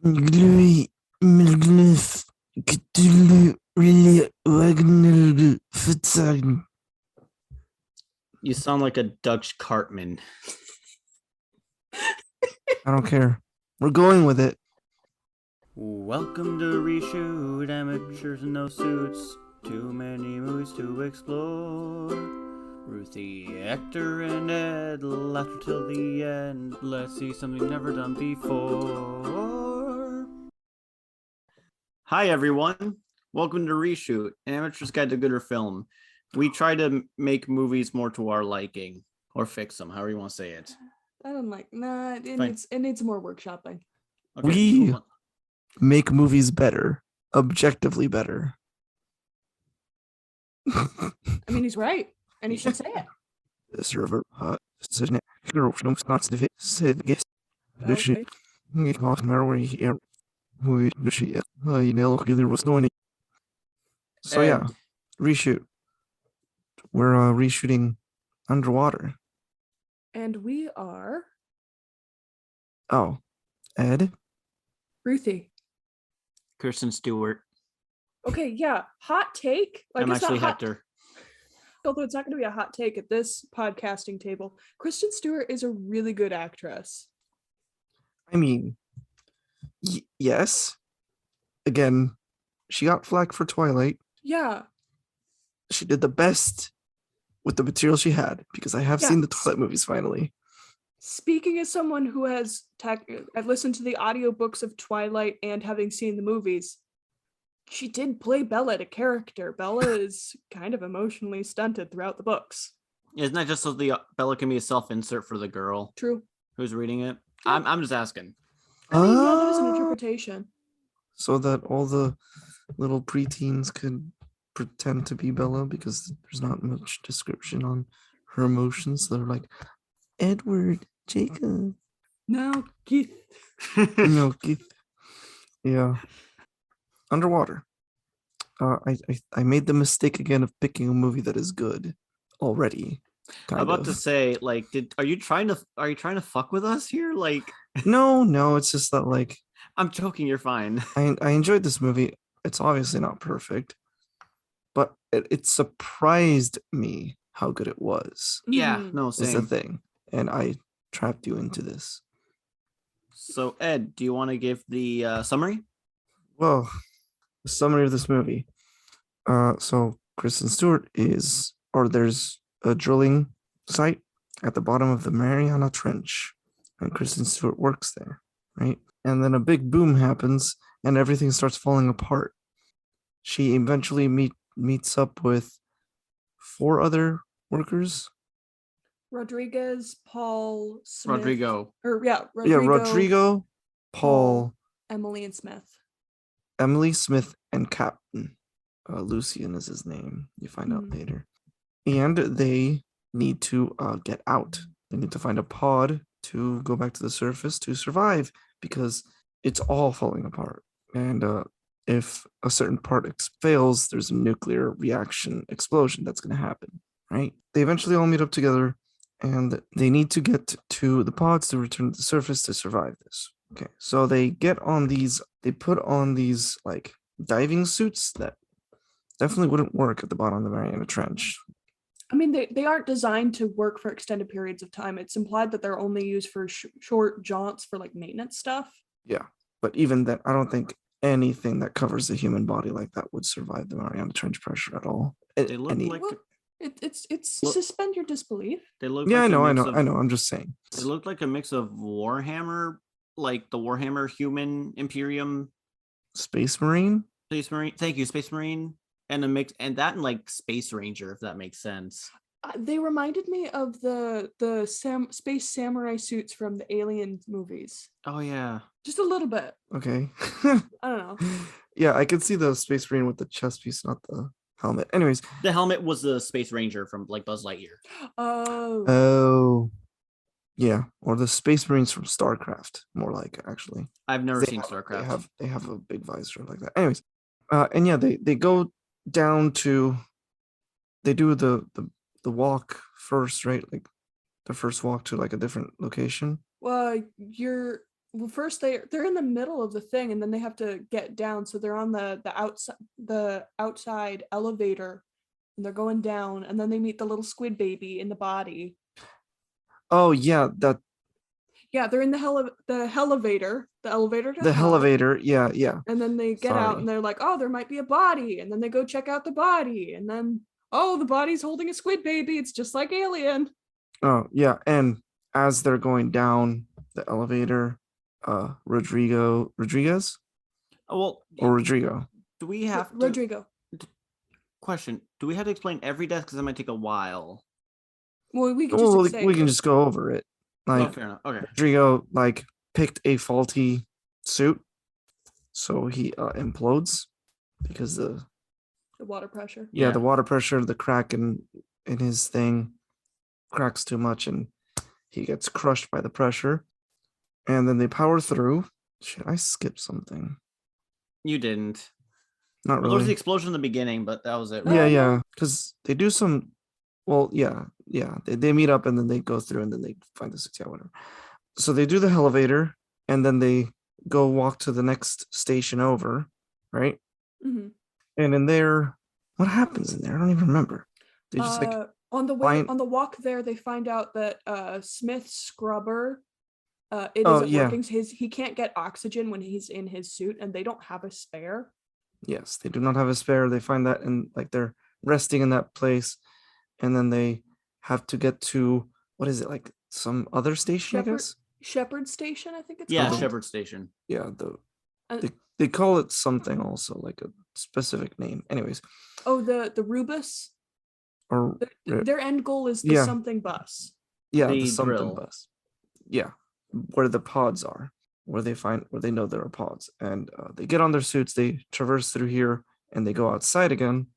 Glui Milgnus Cthulhu really Wagner Fitzang. You sound like a Dutch Cartman. I don't care. We're going with it. Welcome to Reshoot, amateurs in no suits. Too many movies to explore. Ruthie, Hector, and Ed, laughter till the end. Let's see something never done before. Hi everyone, welcome to Reshoot, an amateur's guide to gooder film. We try to make movies more to our liking, or fix them, however you want to say it. I don't like. Nah, it needs more workshopping. Okay, We make movies better, objectively better. I mean, he's right, and he should say it. The server, okay. So yeah, reshoot. We're reshooting underwater. And we are Oh, Ed? Ruthie. Kristen Stewart. Okay, yeah. Hot take. I'm actually Hector. Although it's not going to be a hot take at this podcasting table. Kristen Stewart is a really good actress. I mean, yes. Again, she got flack for Twilight. Yeah. She did the best with the material she had, because I have seen the Twilight movies finally. Speaking as someone who has I've listened to the audiobooks of Twilight and having seen the movies, she did play Bella, the character. Bella is kind of emotionally stunted throughout the books. Isn't that just so the Bella can be a self-insert for the girl? True. Who's reading it? Yeah. I'm just asking. I mean, yeah, that is an interpretation. So that all the little preteens could pretend to be Bella, because there's not much description on her emotions. They're like, Edward, Jacob. No, Keith. No, Keith. Yeah. Underwater. I made the mistake again of picking a movie that is good already. I'm about to say, like, are you trying to fuck with us here? Like, no, it's just that, like, I'm joking. You're fine. I enjoyed this movie. It's obviously not perfect, but it surprised me how good it was. Yeah, no, same. Is the thing, and I trapped you into this. So, Ed, do you want to give the summary? Well, the summary of this movie. So Kristen Stewart there's a drilling site at the bottom of the Mariana Trench, and Kristen Stewart works there, right? And then a big boom happens, and everything starts falling apart. She eventually meets up with 4 other workers. Rodriguez, Paul, Smith. Rodrigo, Paul, Emily, and Smith. Emily, Smith, and Captain. Lucian is his name. You find out later. And they need to get out. They need to find a pod to go back to the surface to survive, because it's all falling apart. And if a certain part fails, there's a nuclear reaction explosion that's going to happen, right? They eventually all meet up together, and they need to get to the pods to return to the surface to survive this. Okay, so they put on these like diving suits that definitely wouldn't work at the bottom of the Mariana Trench. I mean, they aren't designed to work for extended periods of time. It's implied that they're only used for short jaunts for like maintenance stuff. Yeah, but even then, I don't think anything that covers the human body like that would survive the Mariana Trench pressure at all. They look like it's suspend your disbelief. They look. Yeah, like I know. I'm just saying. It looked like a mix of Warhammer, like the Warhammer Human Imperium, Space Marine. Thank you, Space Marine, and a mix, and that and like Space Ranger, if that makes sense. They reminded me of the space samurai suits from the Alien movies. Oh yeah, just a little bit. Okay. I don't know. Yeah, I could see the Space Marine with the chest piece, not the helmet. Anyways, the helmet was the Space Ranger from like Buzz Lightyear. Oh. Yeah, or the Space Marines from StarCraft, more like, actually. I've never seen StarCraft. They have a big visor like that. Anyways, and yeah, they go down to, they do the walk first, right? Like the first walk to like a different location. Well, Well, first they're in the middle of the thing, and then they have to get down. So they're on the outside elevator, and they're going down, and then they meet the little squid baby in the body. Oh yeah, that Yeah, they're in the elevator to the hell, elevator. Yeah, yeah. and then they get out, and Sorry. they're like, "Oh, there might be a body," and then they go check out the body, and then oh, the body's holding a squid baby. It's just like Alien. Oh yeah, and as they're going down the elevator, Rodriguez Oh, well, or Rodrigo. do we have to Rodrigo. question? Do we have to explain every death because that might take a while? Well, we could just Well, say we can just go over it. Oh, Like fair enough. Okay. Rodrigo picked a faulty suit, so he implodes because the water pressure. the water pressure, the crack in his thing cracks too much, and he gets crushed by the pressure. And then they power through. Should I skip something? You didn't. Not Well, there was the really. explosion in the beginning, but that was it. No, Yeah, Right? yeah, because they do some. Well, yeah, yeah. They meet up and then they go through and then they find the suits. Yeah, whatever. So they do the elevator and then they go walk to the next station over, right? Mhm. And in there, what happens in there? I don't even remember. They just On the way find. on the walk there, they find out that Smith's scrubber it Oh isn't yeah, working. He can't get oxygen when he's in his suit, and they don't have a spare. yes, they do not have a spare. They find that and they're resting in that place, and then they have to get to what is it like some other station? I Shepherd guess. Shepherd Station, I think it's Yeah, called. Shepherd Station. Yeah, Uh, they call it something also like a specific name. Anyways, oh, the Rubus. or Their end goal is the yeah. something bus. yeah, The the something drill. bus. Yeah, where the pods are, where they know there are pods, and they get on their suits. They traverse through here, and they go outside again.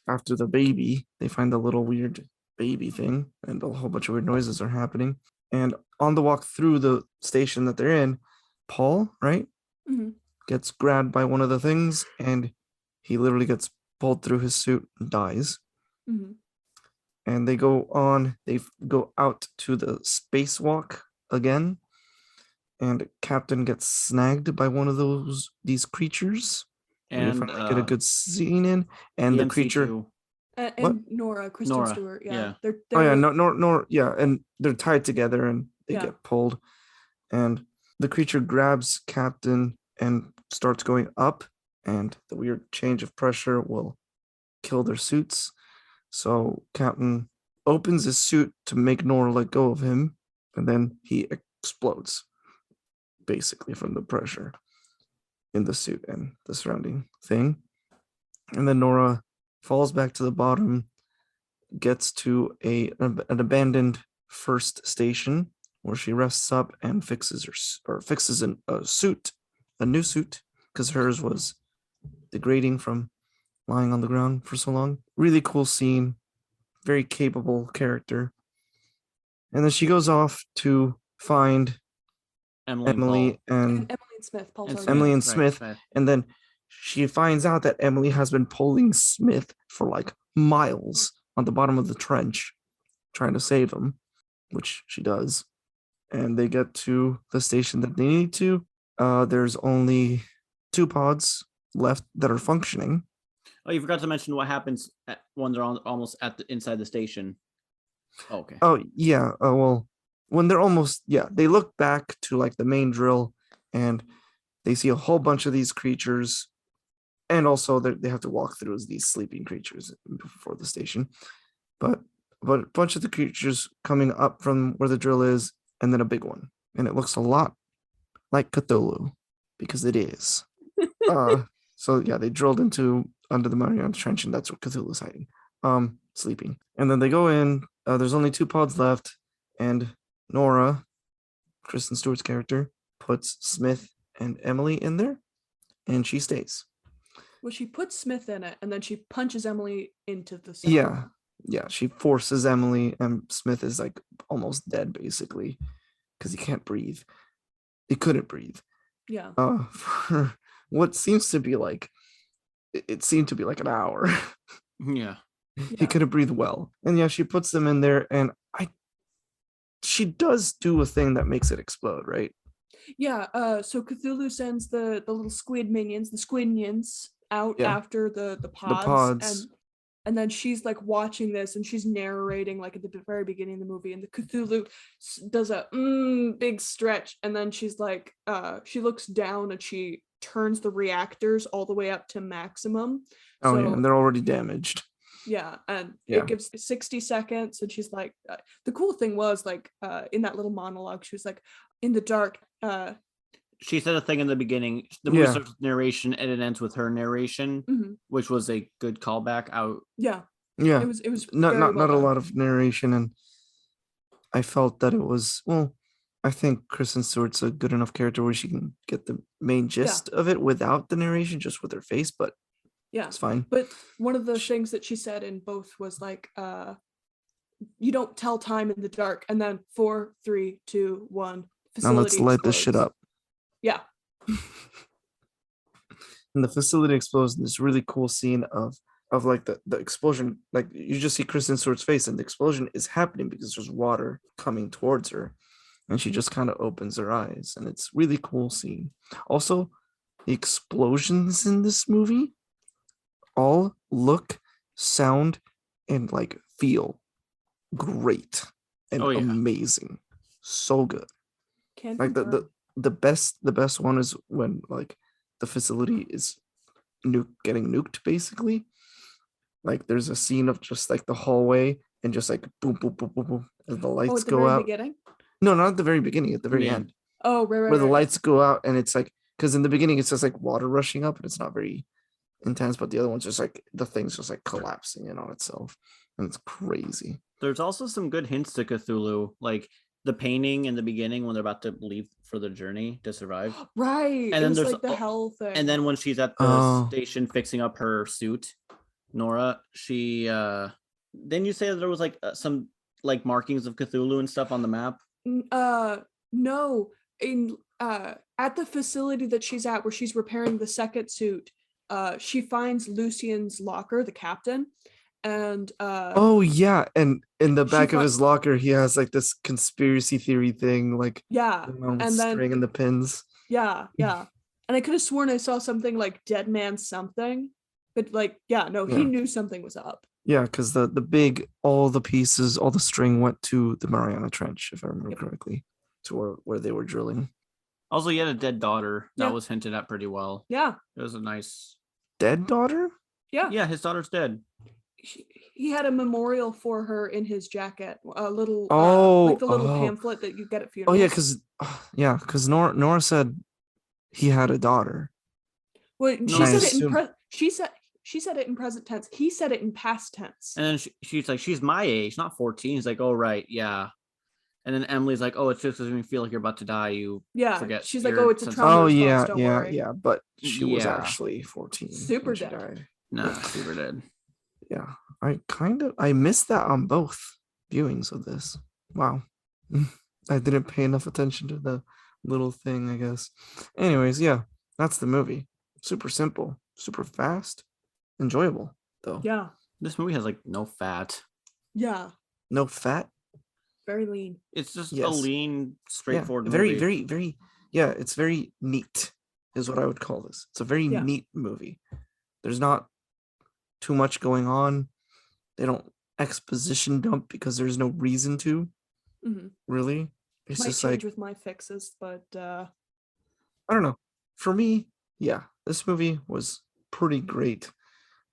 After the baby, they find the little weird baby thing, and a whole bunch of weird noises are happening. And on the walk through the station that they're in, Paul, right, Mhm. gets grabbed by one of the things, and he literally gets pulled through his suit and dies. Mhm. And they go out to the spacewalk again, and Captain gets snagged by one of these creatures. We And finally get a good scene in, and the creature. MC2. And What? Nora, Kristen Nora, Stewart. yeah. Yeah, they're Oh yeah, the- no, yeah, and they're tied together, and they Yeah. get pulled, and the creature grabs Captain and starts going up, and the weird change of pressure will kill their suits. So Captain opens his suit to make Nora let go of him, and then he explodes, basically from the pressure in the suit and the surrounding thing. And then Nora falls back to the bottom, gets to an abandoned first station where she rests up and fixes a new suit, because hers was degrading from lying on the ground for so long. Really cool scene, very capable character. And then she goes off to find Emily and Emily and Smith. Paul's And already Emily there. and Smith, and then she finds out that Emily has been pulling Smith for like miles on the bottom of the trench, trying to save him, which she does. And they get to the station that they need to. There's only 2 pods left that are functioning. Oh, you forgot to mention what happens when they're almost inside the station. Oh, okay. Oh yeah. Well, when they're almost, they look back to like the main drill, and they see a whole bunch of these creatures, and also they have to walk through as these sleeping creatures before the station. But a bunch of the creatures coming up from where the drill is, and then a big one, and it looks a lot like Cthulhu, because it is. So yeah, they drilled under the Mariana Trench, and that's where Cthulhu's hiding, sleeping. And then they go in. There's only 2 pods left, and Nora, Kristen Stewart's character, puts Smith and Emily in there, and she stays. Well, she puts Smith in it, and then she punches Emily into the center. Yeah, she forces Emily, and Smith is like almost dead basically, because he can't breathe. He couldn't breathe. Yeah. For what seems to be like, it seemed to be like an hour. Yeah. He couldn't breathe well, and she puts them in there, and she does do a thing that makes it explode, right? Yeah, so Cthulhu sends the little squid minions, the squidnions, out Yeah. after the The pods, pods. and then she's like watching this and she's narrating like at the very beginning of the movie, and the Cthulhu does a big stretch, and then she's like she looks down and she turns the reactors all the way up to maximum. Oh yeah, So and they're already damaged. yeah, and Yeah. it gives 60 seconds, and she's like the cool thing was like in that little monologue she was like, in the dark, She said a thing in the beginning. The movie starts with narration and it ends with her narration, which was a good callback out. Yeah. Yeah. It was not very well a done. lot of narration, and I felt that it was, well, I think Kristen Stewart's a good enough character where she can get the main gist of it without the narration, just with her face, but yeah, it's fine. But one of the things that she said in both was like, you don't tell time in the dark, and then 4, 3, 2, 1, facility Now let's light this shit explodes. up. Yeah. And the facility explodes in this really cool scene of like the explosion. Like you just see Kristen Stewart's face, and the explosion is happening because there's water coming towards her, and she just kind of opens her eyes, and it's really cool scene. Also, the explosions in this movie all look, sound, and like feel great and amazing. So good. Can't like confirm. the best one is when like the facility is getting nuked, basically. Like there's a scene of just like the hallway and just like boom boom boom boom boom as the lights at the go very out. beginning? No, not at the very beginning, at the very end. Oh, right, where the lights go out, and it's like, because in the beginning it's just like water rushing up and it's not very intense, but the other one's just like the thing's just like collapsing in on itself, and it's crazy. There's also some good hints to Cthulhu, like the painting in the beginning when they're about to leave for the journy to survive. Right. And then there's like the hell thing. And then when she's at the station fixing up her suit, Nora, she didn't you say that there was like some like markings of Cthulhu and stuff on the map? No. In at the facility that she's at, where she's repairing the second suit, she finds Lucien's locker, the captain, and oh yeah, and in the back of his locker he has like this conspiracy theory thing, like and then string and the pins. Yeah. And I could have sworn I saw something like Dead Man something, but like he knew something was up. Yeah, because the big, all the pieces, all the string went to the Mariana Trench, if I remember correctly, to where they were drilling. Also, he had a dead daughter. That was hinted at pretty well. Yeah. It was a nice... Dead daughter? Yeah. Yeah, his daughter's dead. He had a memorial for her in his jacket, a little, like the little pamphlet that you get at funerals. Oh yeah, because Nora said he had a daughter. Well, she said it in present tense. He said it in past tense. And then she's like, she's my age, not 14. He's like, oh, right, yeah. And then Emily's like, oh, it's just because when you feel like you're about to die, you forget. She's like, oh, it's a trauma response, don't worry. Yeah, but she was actually 14. Super dead. Died. Nah, super dead. Yeah, I missed that on both viewings of this. Wow. I didn't pay enough attention to the little thing, I guess. Anyways, yeah, that's the movie. Super simple, super fast, enjoyable, though. Yeah. This movie has like no fat. Yeah. No fat? Very lean. It's just a lean, straightforward movie. Very, very, very, it's very neat, is what I would call this. It's a very neat movie. There's not too much going on. They don't exposition dump because there's no reason to. Really, it's might just change like with my fixes, but I don't know. For me, this movie was pretty great.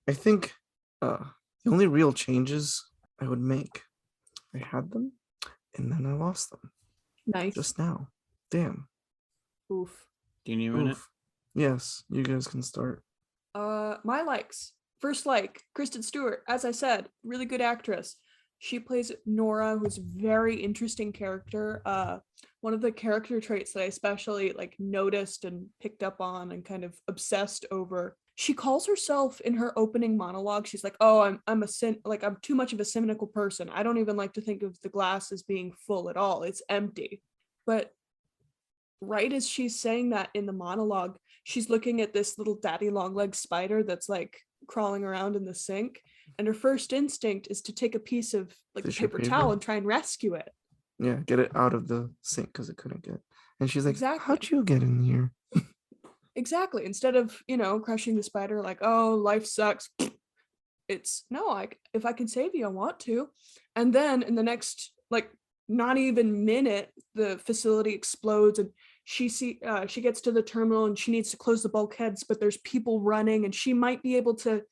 I think the only real changes I would make, I had them and then I lost them. Nice. Just now. Damn. Oof. Do you need a minute? Yes, you guys can start. My likes. First like, Kristen Stewart, as I said, really good actress. She plays Nora, who's a very interesting character. One of the character traits that I especially like noticed and picked up on and kind of obsessed over. She calls herself in her opening monologue. She's like, "Oh, I'm too much of a cynical person. I don't even like to think of the glass as being full at all. It's empty." But right as she's saying that in the monologue, she's looking at this little daddy long leg spider that's like crawling around in the sink, and her first instinct is to take a piece of like the paper towel and try and rescue it. Yeah, get it out of the sink because it couldn't get. And she's like, Exactly. how'd you get in here? Exactly. Instead of, crushing the spider like, oh, life sucks. It's no, if I can save you, I want to. And then in the next, like, not even minute, the facility explodes and she gets to the terminal and she needs to close the bulkheads, but there's people running and she might be able to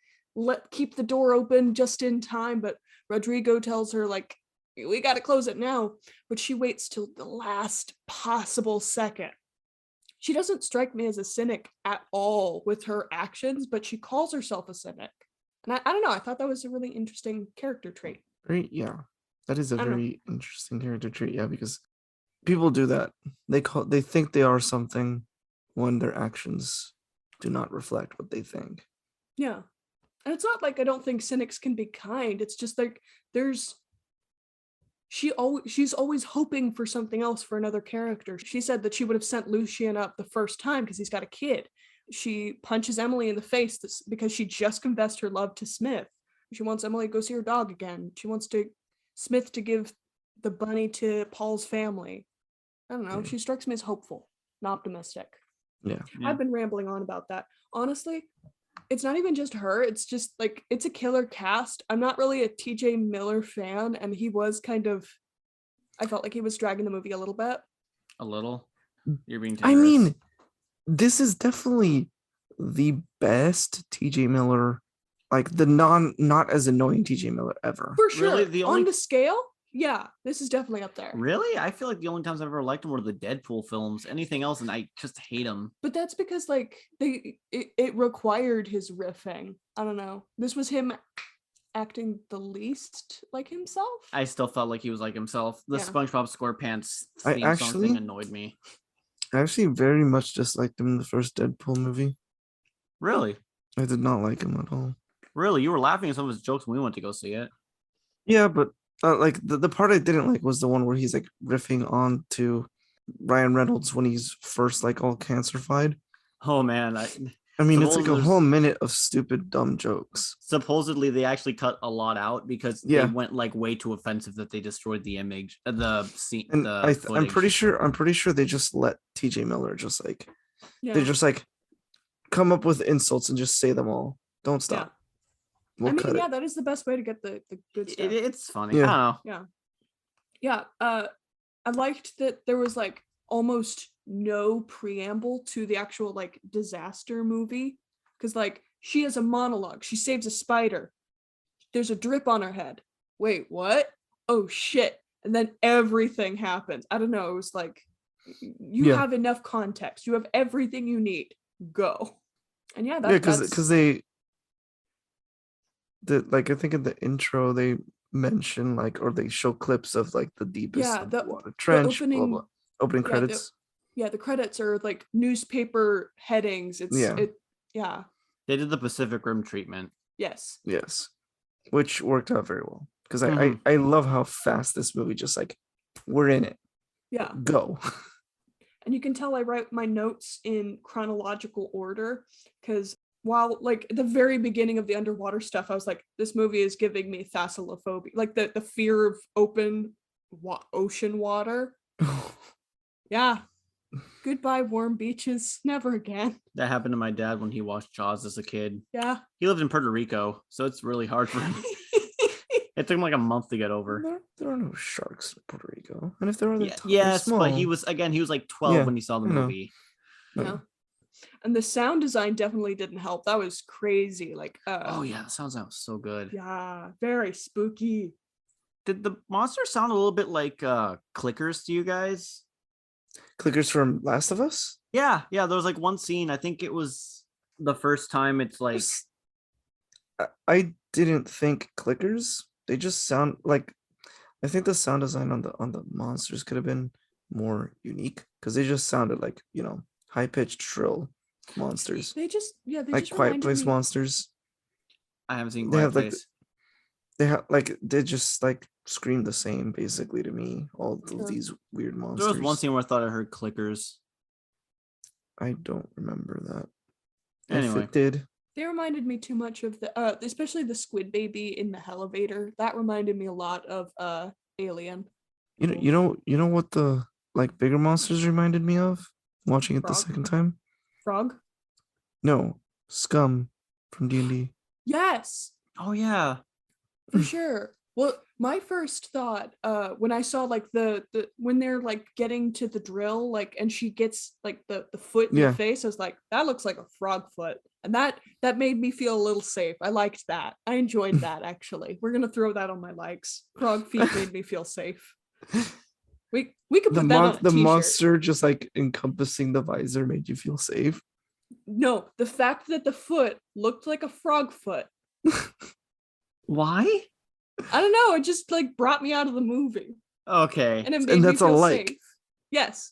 keep the door open just in time. But Rodrigo tells her, like, we got to close it now. But she waits till the last possible second. She doesn't strike me as a cynic at all with her actions, but she calls herself a cynic. And I don't know, I thought that was a really interesting character trait. Right? Yeah. That is a I don't know. very interesting character trait. Yeah, because people do that. They think they are something when their actions do not reflect what they think. Yeah. And it's not like I don't think cynics can be kind. It's just like she's always hoping for something else for another character. She said that she would have sent Lucien up the first time because he's got a kid. She punches Emily in the face because she just confessed her love to Smith. She wants Emily to go see her dog again. She wants Smith to give the bunny to Paul's family. I don't know. Yeah. She strikes me as hopeful and optimistic. Yeah. I've been rambling on about that. Honestly, it's not even just her. It's just like, it's a killer cast. I'm not really a TJ Miller fan, and he was I felt like he was dragging the movie a little bit. A little? You're being I generous. mean, this is definitely the best TJ Miller, like the not as annoying TJ Miller ever. For sure. Really? On the scale, yeah, this is definitely up there. Really? I feel like the only times I've ever liked him were the Deadpool films. Anything else, and I just hate him. But that's because, like, it required his riffing. I don't know. This was him acting the least like himself. I still felt like he was like himself. The Yeah. SpongeBob SquarePants theme song thing annoyed me. I actually very much disliked him in the first Deadpool movie. Really? I did not like him at all. Really? You were laughing at some of his jokes when we went to go see it. Yeah, but like the part I didn't like was the one where he's like riffing on to Ryan Reynolds when he's first like all cancerfied. Oh man, I mean, it's like a whole minute of stupid dumb jokes. Supposedly they actually cut a lot out because Yeah. they went like way too offensive that they destroyed the image, the scene, And the I'm pretty footage. sure they just let TJ Miller just like Yeah. they just like come up with insults and just say them all. Don't stop. We'll cut it. that is the best way to get the good stuff. It's funny. Yeah. I don't know. Yeah. I liked that there was like almost no preamble to the actual like disaster movie, because like she has a monologue. She saves a spider. There's a drip on her head. Wait, what? Oh shit. And then everything happens. I don't know. It was like, you have enough context. You have everything you need. Go. And because they like I think in the intro they mention like, or they show clips of like the deepest water trench, opening credits. The credits are like newspaper headings. They did the Pacific Rim treatment. Yes, which worked out very well, because I love how fast this movie just like, we're in it. Yeah, go. And you can tell I write my notes in chronological order, because while like at the very beginning of the underwater stuff, I was like, this movie is giving me Thalassophobia, like the fear of open ocean water. Yeah. Goodbye, warm beaches. Never again. That happened to my dad when he watched Jaws as a kid. Yeah. He lived in Puerto Rico, so it's really hard for him. It took him like a month to get over. There are no sharks in Puerto Rico. And if there are, yes, small. but he was like 12 when he saw the movie. Yeah. And the sound design definitely didn't help. That was crazy. Like, oh yeah, the sound was so good. Yeah, very spooky. Did the monster sound a little bit like clickers to you guys? Clickers from Last of Us? Yeah. There was like one scene. I think it was the first time it's like. I didn't think clickers. They just sound like. I think the sound design on the monsters could have been more unique, because they just sounded like, high pitched shrill monsters. They just like Quiet Place monsters. I haven't seen Quiet Place. They just like scream the same basically to me. All of these weird monsters. There was one scene where I thought I heard clickers. I don't remember that. Anyway, if it did. They reminded me too much of the especially the squid baby in the elevator. That reminded me a lot of Alien. You know what the like bigger monsters reminded me of watching it the Frog? second time. Frog? No, Scum from D&D. Yes, Oh yeah. for sure. Well, my first thought, when I saw like the when they're like getting to the drill, like, and she gets like the foot in Yeah. the face, I was like, that looks like a frog foot, and that made me feel a little safe. I liked that. I enjoyed that actually. We're gonna throw that on my likes. Frog feet made me feel safe. We could put that on a The t-shirt. monster just like encompassing the visor made you feel safe. No, the fact that the foot looked like a frog foot. Why? I don't know. It just like brought me out of the movie, Okay. and it made And me that's a feel like. safe. Yes,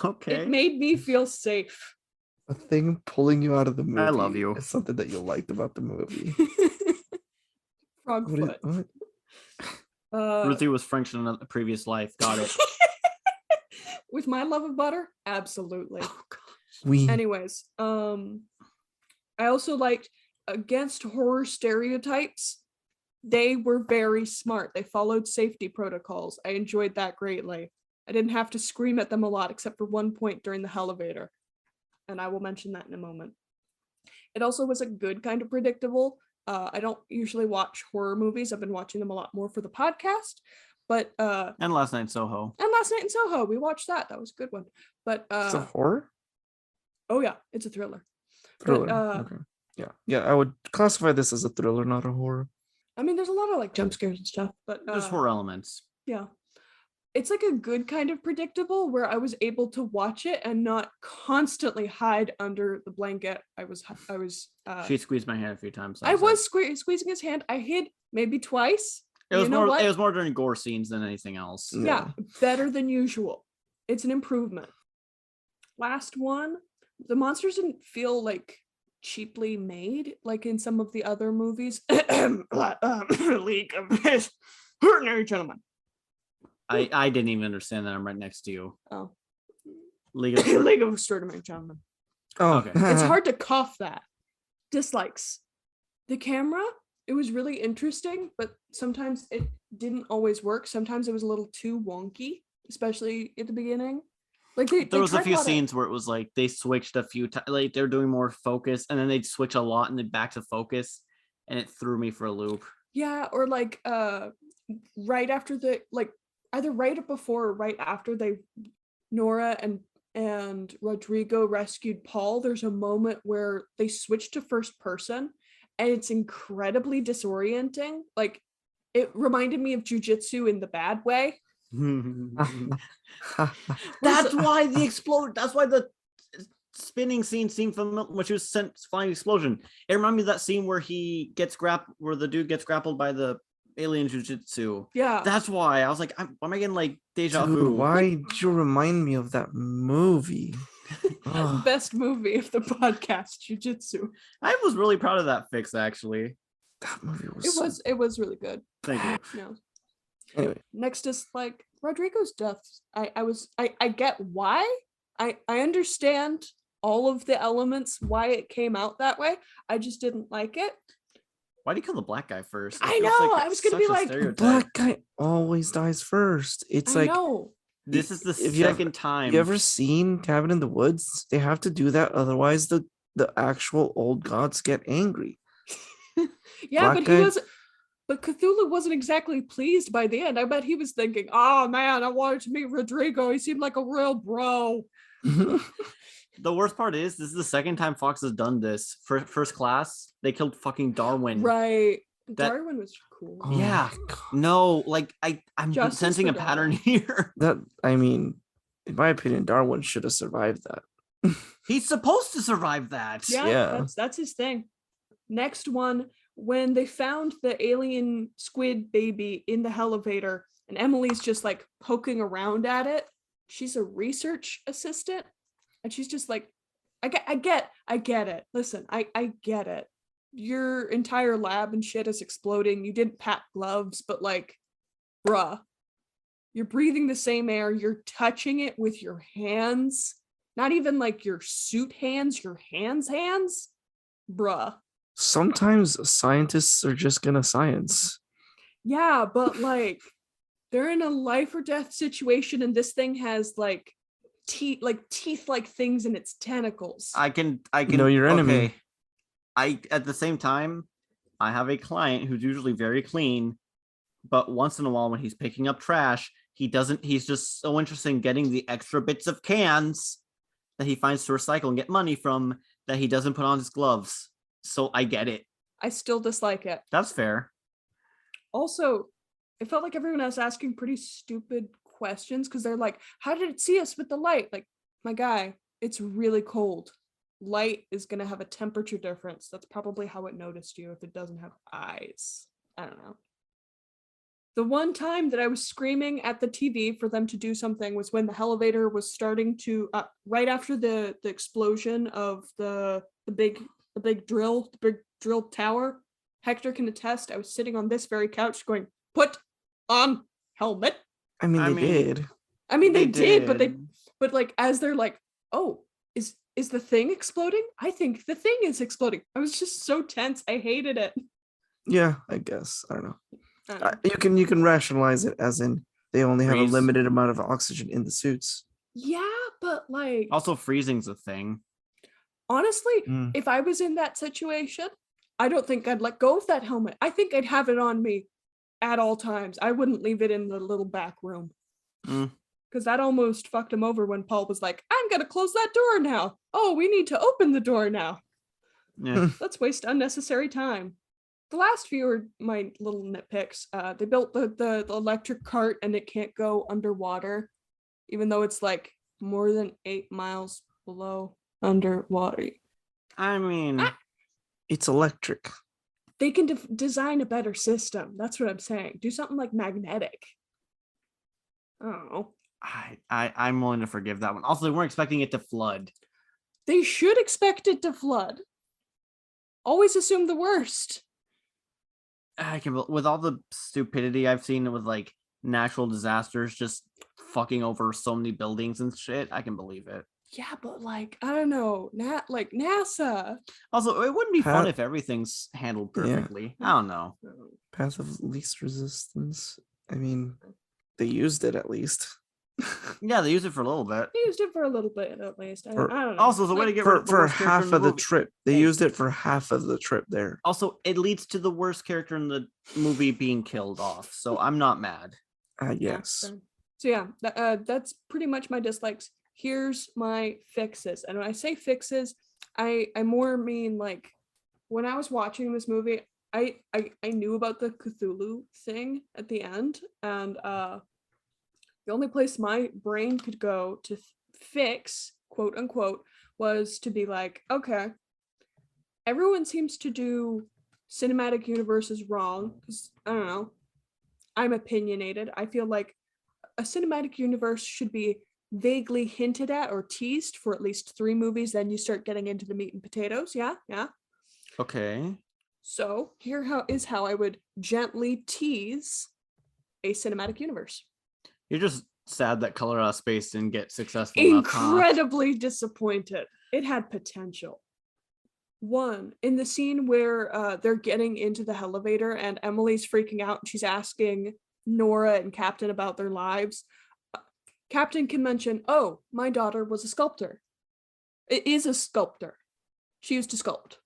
Okay. it made me feel safe. A thing pulling you out of the movie. I love you. Is something that you liked about the movie. Frog What is, foot. what? Ruthie was French in a previous life. Got it. With my love of butter, absolutely. We. Anyways, I also liked against horror stereotypes. They were very smart. They followed safety protocols. I enjoyed that greatly. I didn't have to scream at them a lot, except for one point during the elevator, and I will mention that in a moment. It also was a good kind of predictable. I don't usually watch horror movies. I've been watching them a lot more for the podcast, but And Last Night in Soho. and Last Night in Soho, we watched that. That was a good one. But It's a horror? oh yeah, it's a thriller. Thriller. But, Okay. Yeah. Yeah, I would classify this as a thriller, not a horror. I mean, there's a lot of like jump scares and stuff, but There's horror elements. yeah, it's like a good kind of predictable where I was able to watch it and not constantly hide under the blanket. I was She squeezed my hand a few times. I was squeezing his hand. I hid maybe twice. It was You know more. what? It was more during gore scenes than anything else. Yeah, better than usual. It's an improvement. Last one, the monsters didn't feel like cheaply made like in some of the other movies. League of Ordinary Gentlemen. I didn't even understand that. I'm right next to you. Oh, League of League of Ordinary Gentlemen. Oh, Okay. It's hard to cough that. Dislikes. The camera, it was really interesting, but sometimes it didn't always work. Sometimes it was a little too wonky, especially at the beginning. Like There was a tried few lot of- scenes where it was like they switched a few times, like they're doing more focus, and then they'd switch a lot and then back to focus, and it threw me for a loop. Yeah, or like right after the like either right before or right after Nora and Rodrigo rescued Paul, there's a moment where they switch to first person and it's incredibly disorienting. Like it reminded me of jujitsu in the bad way. That's why the explode. That's why the spinning scene seemed familiar when she was sent flying explosion. It reminded me of that scene where where the dude gets grappled by the alien jujitsu. Yeah. That's why I was like, why am I getting like deja vu? Dude, why did you remind me of that movie? Ugh. Best movie of the podcast, jujitsu. I was really proud of that fix, actually. That movie was. It was really good. Thank you. No. Anyway, Next is like Rodrigo's death. I get why. I understand all of the elements why it came out that way. I just didn't like it. Why do you kill the black guy first? I know, I was gonna be like, the black guy always dies first. It's I like know. This is the if you have- second time. you ever seen Cabin in the Woods? They have to do that, otherwise the actual old gods get angry. Yeah, Black but he guy- wasn't. But Cthulhu wasn't exactly pleased by the end. I bet he was thinking, "Oh man, I wanted to meet Rodrigo. He seemed like a real bro." The worst part is this is the second time Fox has done this. For First Class, they killed fucking Darwin. Right. That- Darwin was cool. Oh Yeah. my God. No, like I'm Justice sensing for a pattern Darwin. here. That I mean, in my opinion, Darwin should have survived that. He's supposed to survive that. Yeah, Yeah. that's his thing. Next one, when they found the alien squid baby in the elevator, and Emily's just like poking around at it. She's a research assistant, and she's just like, I get it. Listen, I get it. Your entire lab and shit is exploding. You didn't pack gloves, but like, bruh, you're breathing the same air. You're touching it with your hands. Not even like your suit hands, your hands. Bruh. Sometimes scientists are just gonna science. Yeah, but like they're in a life or death situation, and this thing has like teeth like things in its tentacles. I can Know your enemy. Okay. At the same time, I have a client who's usually very clean, but once in a while when he's picking up trash, he's just so interested in getting the extra bits of cans that he finds to recycle and get money from that he doesn't put on his gloves. So I get it. I still dislike it. That's fair. Also, it felt like everyone was asking pretty stupid questions because they're like, how did it see us with the light? Like, my guy, it's really cold. Light is going to have a temperature difference. That's probably how it noticed you if it doesn't have eyes. I don't know. The one time that I was screaming at the TV for them to do something was when the elevator was starting to, right after the explosion of the big drill tower. Hector can attest, I was sitting on this very couch going, put on helmet. I mean, they did. I mean, they did, but like, as they're like, oh, is the thing exploding? I think the thing is exploding. I was just so tense. I hated it. Yeah, I guess. I don't know. You can rationalize it as in they only have a limited amount of oxygen in the suits. Yeah, but like, also freezing's a thing. Honestly, if I was in that situation, I don't think I'd let go of that helmet. I think I'd have it on me at all times. I wouldn't leave it in the little back room. Because that almost fucked him over when Paul was like, I'm going to close that door now. Oh, we need to open the door now. Yeah. Let's waste unnecessary time. The last few are my little nitpicks. They built the electric cart and it can't go underwater, even though it's like more than 8 miles below underwater. I mean, it's electric. They can design a better system. That's what I'm saying. Do something like magnetic. I don't know. I'm willing to forgive that one. Also, they weren't expecting it to flood. They should expect it to flood. Always assume the worst. With all the stupidity I've seen with like natural disasters just fucking over so many buildings and shit, I can believe it. Yeah, but like, I don't know, like NASA. Also, it wouldn't be fun if everything's handled perfectly. Yeah. I don't know. Path of least resistance. I mean, they used it at least. Yeah, they used it for a little bit. They used it for a little bit at least. I don't know. Also, the way to get rid of for half of the trip. They used it for half of the trip there. Also, it leads to the worst character in the movie being killed off. So I'm not mad. Yes. So yeah, that's pretty much my dislikes. Here's my fixes. And when I say fixes, I more mean like when I was watching this movie, I knew about the Cthulhu thing at the end, and the only place my brain could go to fix, quote unquote, was to be like, okay, everyone seems to do cinematic universes wrong. Because I don't know, I'm opinionated. I feel like a cinematic universe should be vaguely hinted at or teased for at least 3 movies. Then you start getting into the meat and potatoes. Yeah. Okay. So here is how I would gently tease a cinematic universe. You're just sad that Color Out of Space didn't get successful. Incredibly disappointed. It had potential. One, in the scene where they're getting into the elevator and Emily's freaking out and she's asking Nora and Captain about their lives. Captain can mention, oh, my daughter was a sculptor. It is a sculptor. She used to sculpt.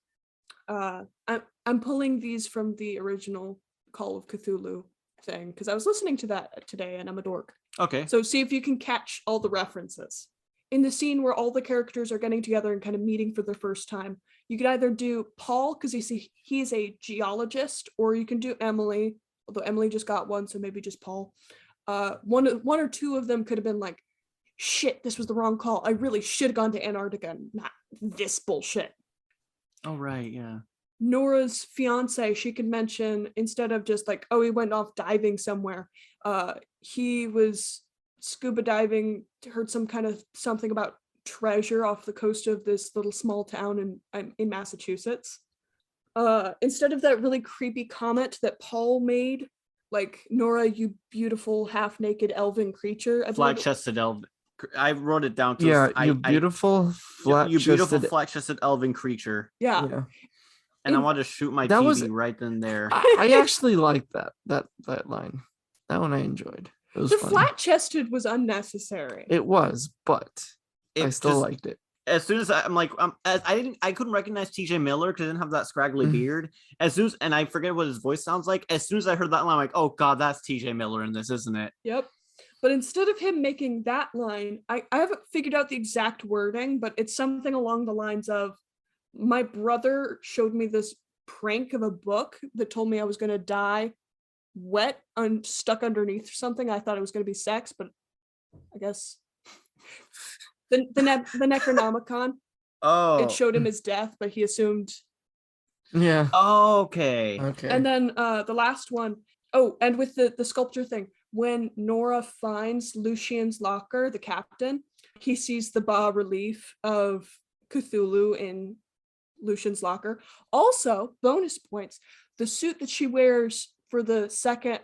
I'm pulling these from the original Call of Cthulhu thing because I was listening to that today and I'm a dork. Okay. So see if you can catch all the references. In the scene where all the characters are getting together and kind of meeting for the first time, you could either do Paul because he's a geologist, or you can do Emily, although Emily just got one, so maybe just Paul. One or two of them could have been like, shit, this was the wrong call. I really should have gone to Antarctica, not this bullshit. Oh, right, yeah. Nora's fiance, she could mention, instead of just like, oh, he went off diving somewhere, he was scuba diving, heard something about treasure off the coast of this little small town in Massachusetts. Instead of that really creepy comment that Paul made, like, Nora, you beautiful half-naked elven creature. Flat-chested elven. I wrote it down. Yeah, you beautiful flat-chested elven creature. Yeah. And I wanted to shoot my TV right then there. I actually like that line. That one I enjoyed. It was The funny. flat-chested was unnecessary. It was, but I It still just- liked it. As soon as I'm like, I couldn't recognize T.J. Miller because he didn't have that scraggly Mhm. beard. And I forget what his voice sounds like. As soon as I heard that line, I'm like, oh god, that's T.J. Miller in this, isn't it? Yep. But instead of him making that line, I haven't figured out the exact wording, but it's something along the lines of, my brother showed me this prank of a book that told me I was going to die wet and stuck underneath or something. I thought it was going to be sex, but I guess the Necronomicon, Oh, it showed him his death, but he assumed. Yeah. okay. Okay. And then the last one, oh, and with the sculpture thing, when Nora finds Lucian's locker, the captain, he sees the bas relief of Cthulhu in Lucian's locker. Also, bonus points, the suit that she wears for the second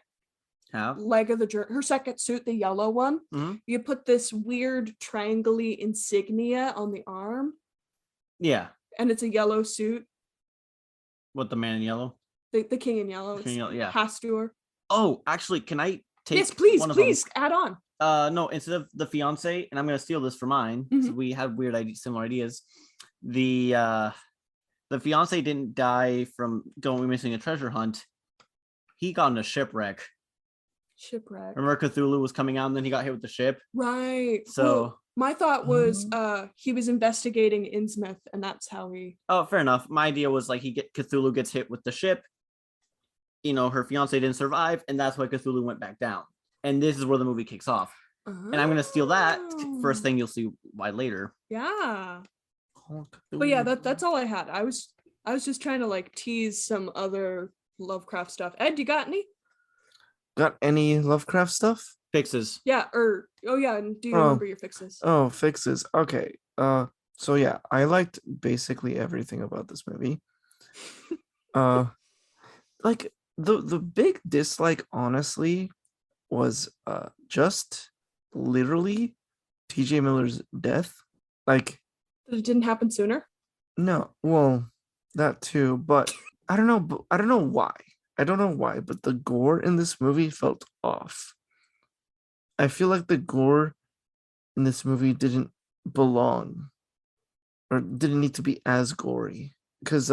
How? leg of the journey, her second suit, the yellow one, Mhm. you put this weird triangle-y insignia on the arm, Yeah. and it's a yellow suit. What, the man in yellow? The king in yellow. King in yellow, yeah. Hastur. Oh, actually, can I take? Yes, please, one of them? please add on. No, instead of the fiance, and I'm gonna steal this for mine. So we had similar ideas. The fiance didn't die from going missing a treasure hunt. He got in a shipwreck. Shipwreck. Remember Cthulhu was coming out and then he got hit with the ship? Right. So- Well, my thought was he was investigating Innsmouth, and that's how he. Oh, fair enough. My idea was like Cthulhu gets hit with the ship. You know, her fiance didn't survive, and that's why Cthulhu went back down. And this is where the movie kicks off. And I'm gonna steal that first thing. You'll see why later. Yeah. Oh, But yeah, that's all I had. I was just trying to like tease some other Lovecraft stuff. Ed, you got any? Got any Lovecraft stuff? Fixes. Yeah, and do you remember your fixes? Oh, fixes. Okay. So yeah, I liked basically everything about this movie. Like the big dislike, honestly, was just literally TJ Miller's death. Like, That it didn't happen sooner? no, well, that too, but I don't know, why. I don't know why, but the gore in this movie felt off. I feel like the gore in this movie didn't belong or didn't need to be as gory because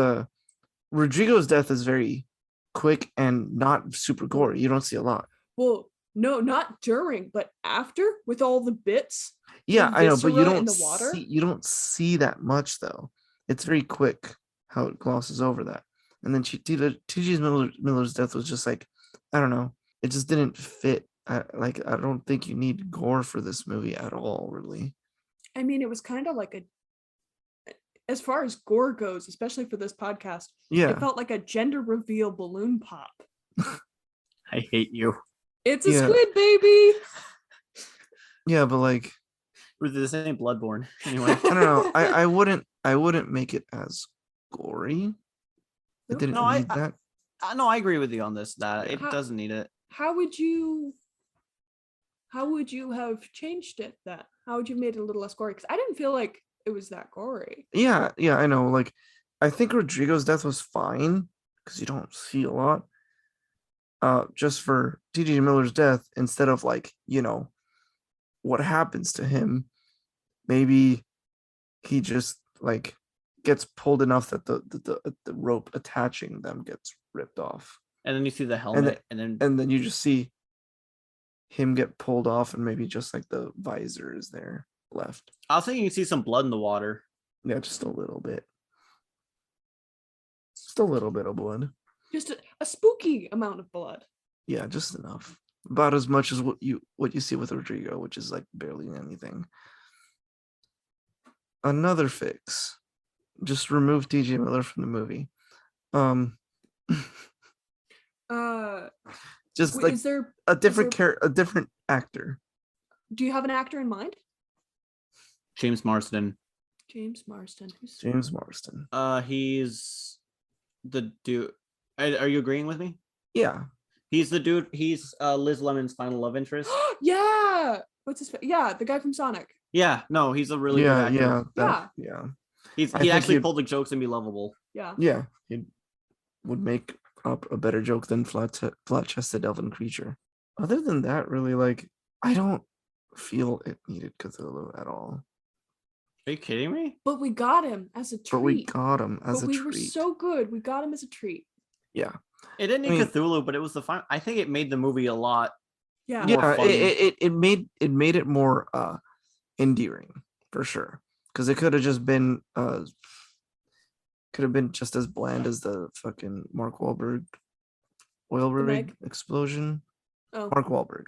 Rodrigo's death is very quick and not super gory. You don't see a lot. Well, no, not during, but after, with all the bits. Yeah, the I know, but you viscera don't in the water? you don't see that much though. It's very quick how it glosses over that. And then T.J. Miller's death was just like, I don't know, it just didn't fit. I don't think you need gore for this movie at all, really. I mean, it was kind of like as far as gore goes, especially for this podcast, Yeah, it felt like a gender reveal balloon pop. I hate you. It's a Yeah. squid, baby. yeah, but like, This ain't Bloodborne. Anyway. I don't know. I wouldn't make it as gory. It didn't No, need that. No, I agree with you on this. That it How- doesn't need it. How would you have changed it then? How would you have made it a little less gory? Because I didn't feel like it was that gory. Yeah, I know. Like, I think Rodrigo's death was fine because you don't see a lot. Just for T.J. Miller's death, instead of like, what happens to him, maybe he just like gets pulled enough that the rope attaching them gets ripped off, And then you see the helmet, and then you just see him get pulled off, and maybe just like the visor is there left. I was thinking you see some blood in the water. Yeah, just a little bit. Just a little bit of blood. Just a spooky amount of blood. Yeah, just enough. About as much as what you see with Rodrigo, which is like barely anything. Another fix. Just remove TJ Miller from the movie. Just like Is there? a different a different actor. Do you have an actor in mind? James Marsden. James Marsden. Who's James Marsden. He's the dude. Are you agreeing with me? Yeah. He's the dude. He's Liz Lemon's final love interest. Yeah. What's his? Yeah, the guy from Sonic. Yeah, no, he's a really good actor. Yeah. He think actually he'd- pulled the jokes and be lovable. Yeah. Yeah. He would make up a better joke than flat-chested elven creature. other than that, really, like, I don't feel it needed Cthulhu at all. Are you kidding me? But we got him as a treat. But we got him as but a we treat. were so good. We got him as a treat. Yeah. It didn't need Cthulhu, but it was the fun. I think it made the movie a lot. Yeah. More funny. It made it more endearing for sure. Because it could have just been just as bland as the fucking Mark Wahlberg oil rig Meg? explosion. Oh. Mark Wahlberg.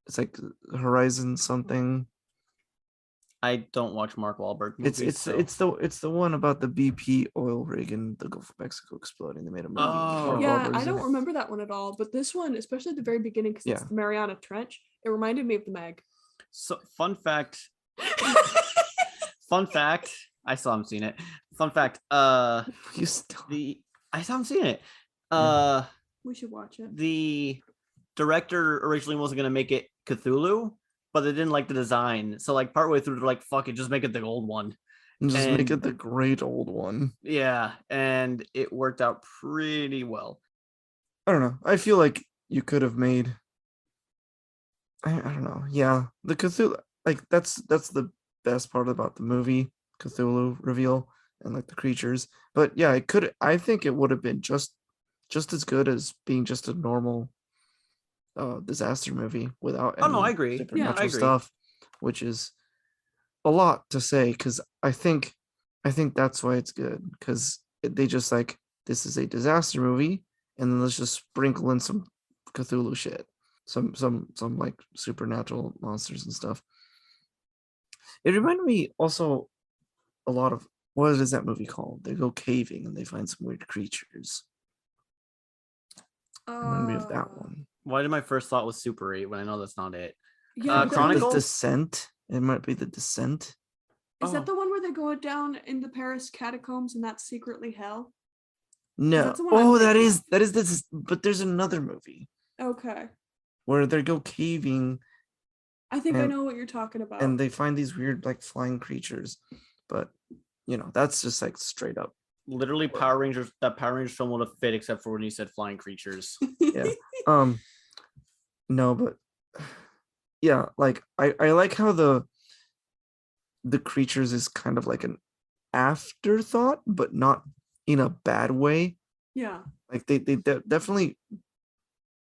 It's like Horizon something. I don't watch Mark Wahlberg movies. It's the one about the BP oil rig in the Gulf of Mexico exploding. They made a movie. Oh. Yeah, I don't remember that one at all. But this one, especially at the very beginning, because it's the Mariana Trench, it reminded me of the Meg. So fun fact. Fun fact. I still haven't seen it. Fun fact. You still I still haven't seen it. We should watch it. The director originally wasn't gonna make it Cthulhu, but they didn't like the design. So like partway through, they're like, "Fuck it, just make it the old one." Just make it the great old one. Yeah, and it worked out pretty well. I don't know. I feel like you could have made. I don't know. Yeah, the Cthulhu. Like that's the best part about the movie, Cthulhu reveal and like the creatures. But yeah, it could. I think it would have been just as good as being just a normal disaster movie without any I agree. supernatural stuff, which is a lot to say because I think that's why it's good because they just like this is a disaster movie and then let's just sprinkle in some Cthulhu shit, some like supernatural monsters and stuff. It reminded me also a lot of what is that movie called? They go caving and they find some weird creatures. Reminded me of that one. Why did my first thought was Super 8 when I know that's not it? Yeah, Chronicles? The Descent. It might be The Descent. Is that the one where they go down in the Paris catacombs and that's secretly hell? No. That is this. But there's another movie. Okay. Where they go caving. I think I know what you're talking about. And they find these weird like flying creatures, but that's just like straight up. Literally Power Rangers. That Power Rangers film would have fit except for when you said flying creatures. Yeah. No, but yeah, like I like how the creatures is kind of like an afterthought, but not in a bad way. Yeah. Like they definitely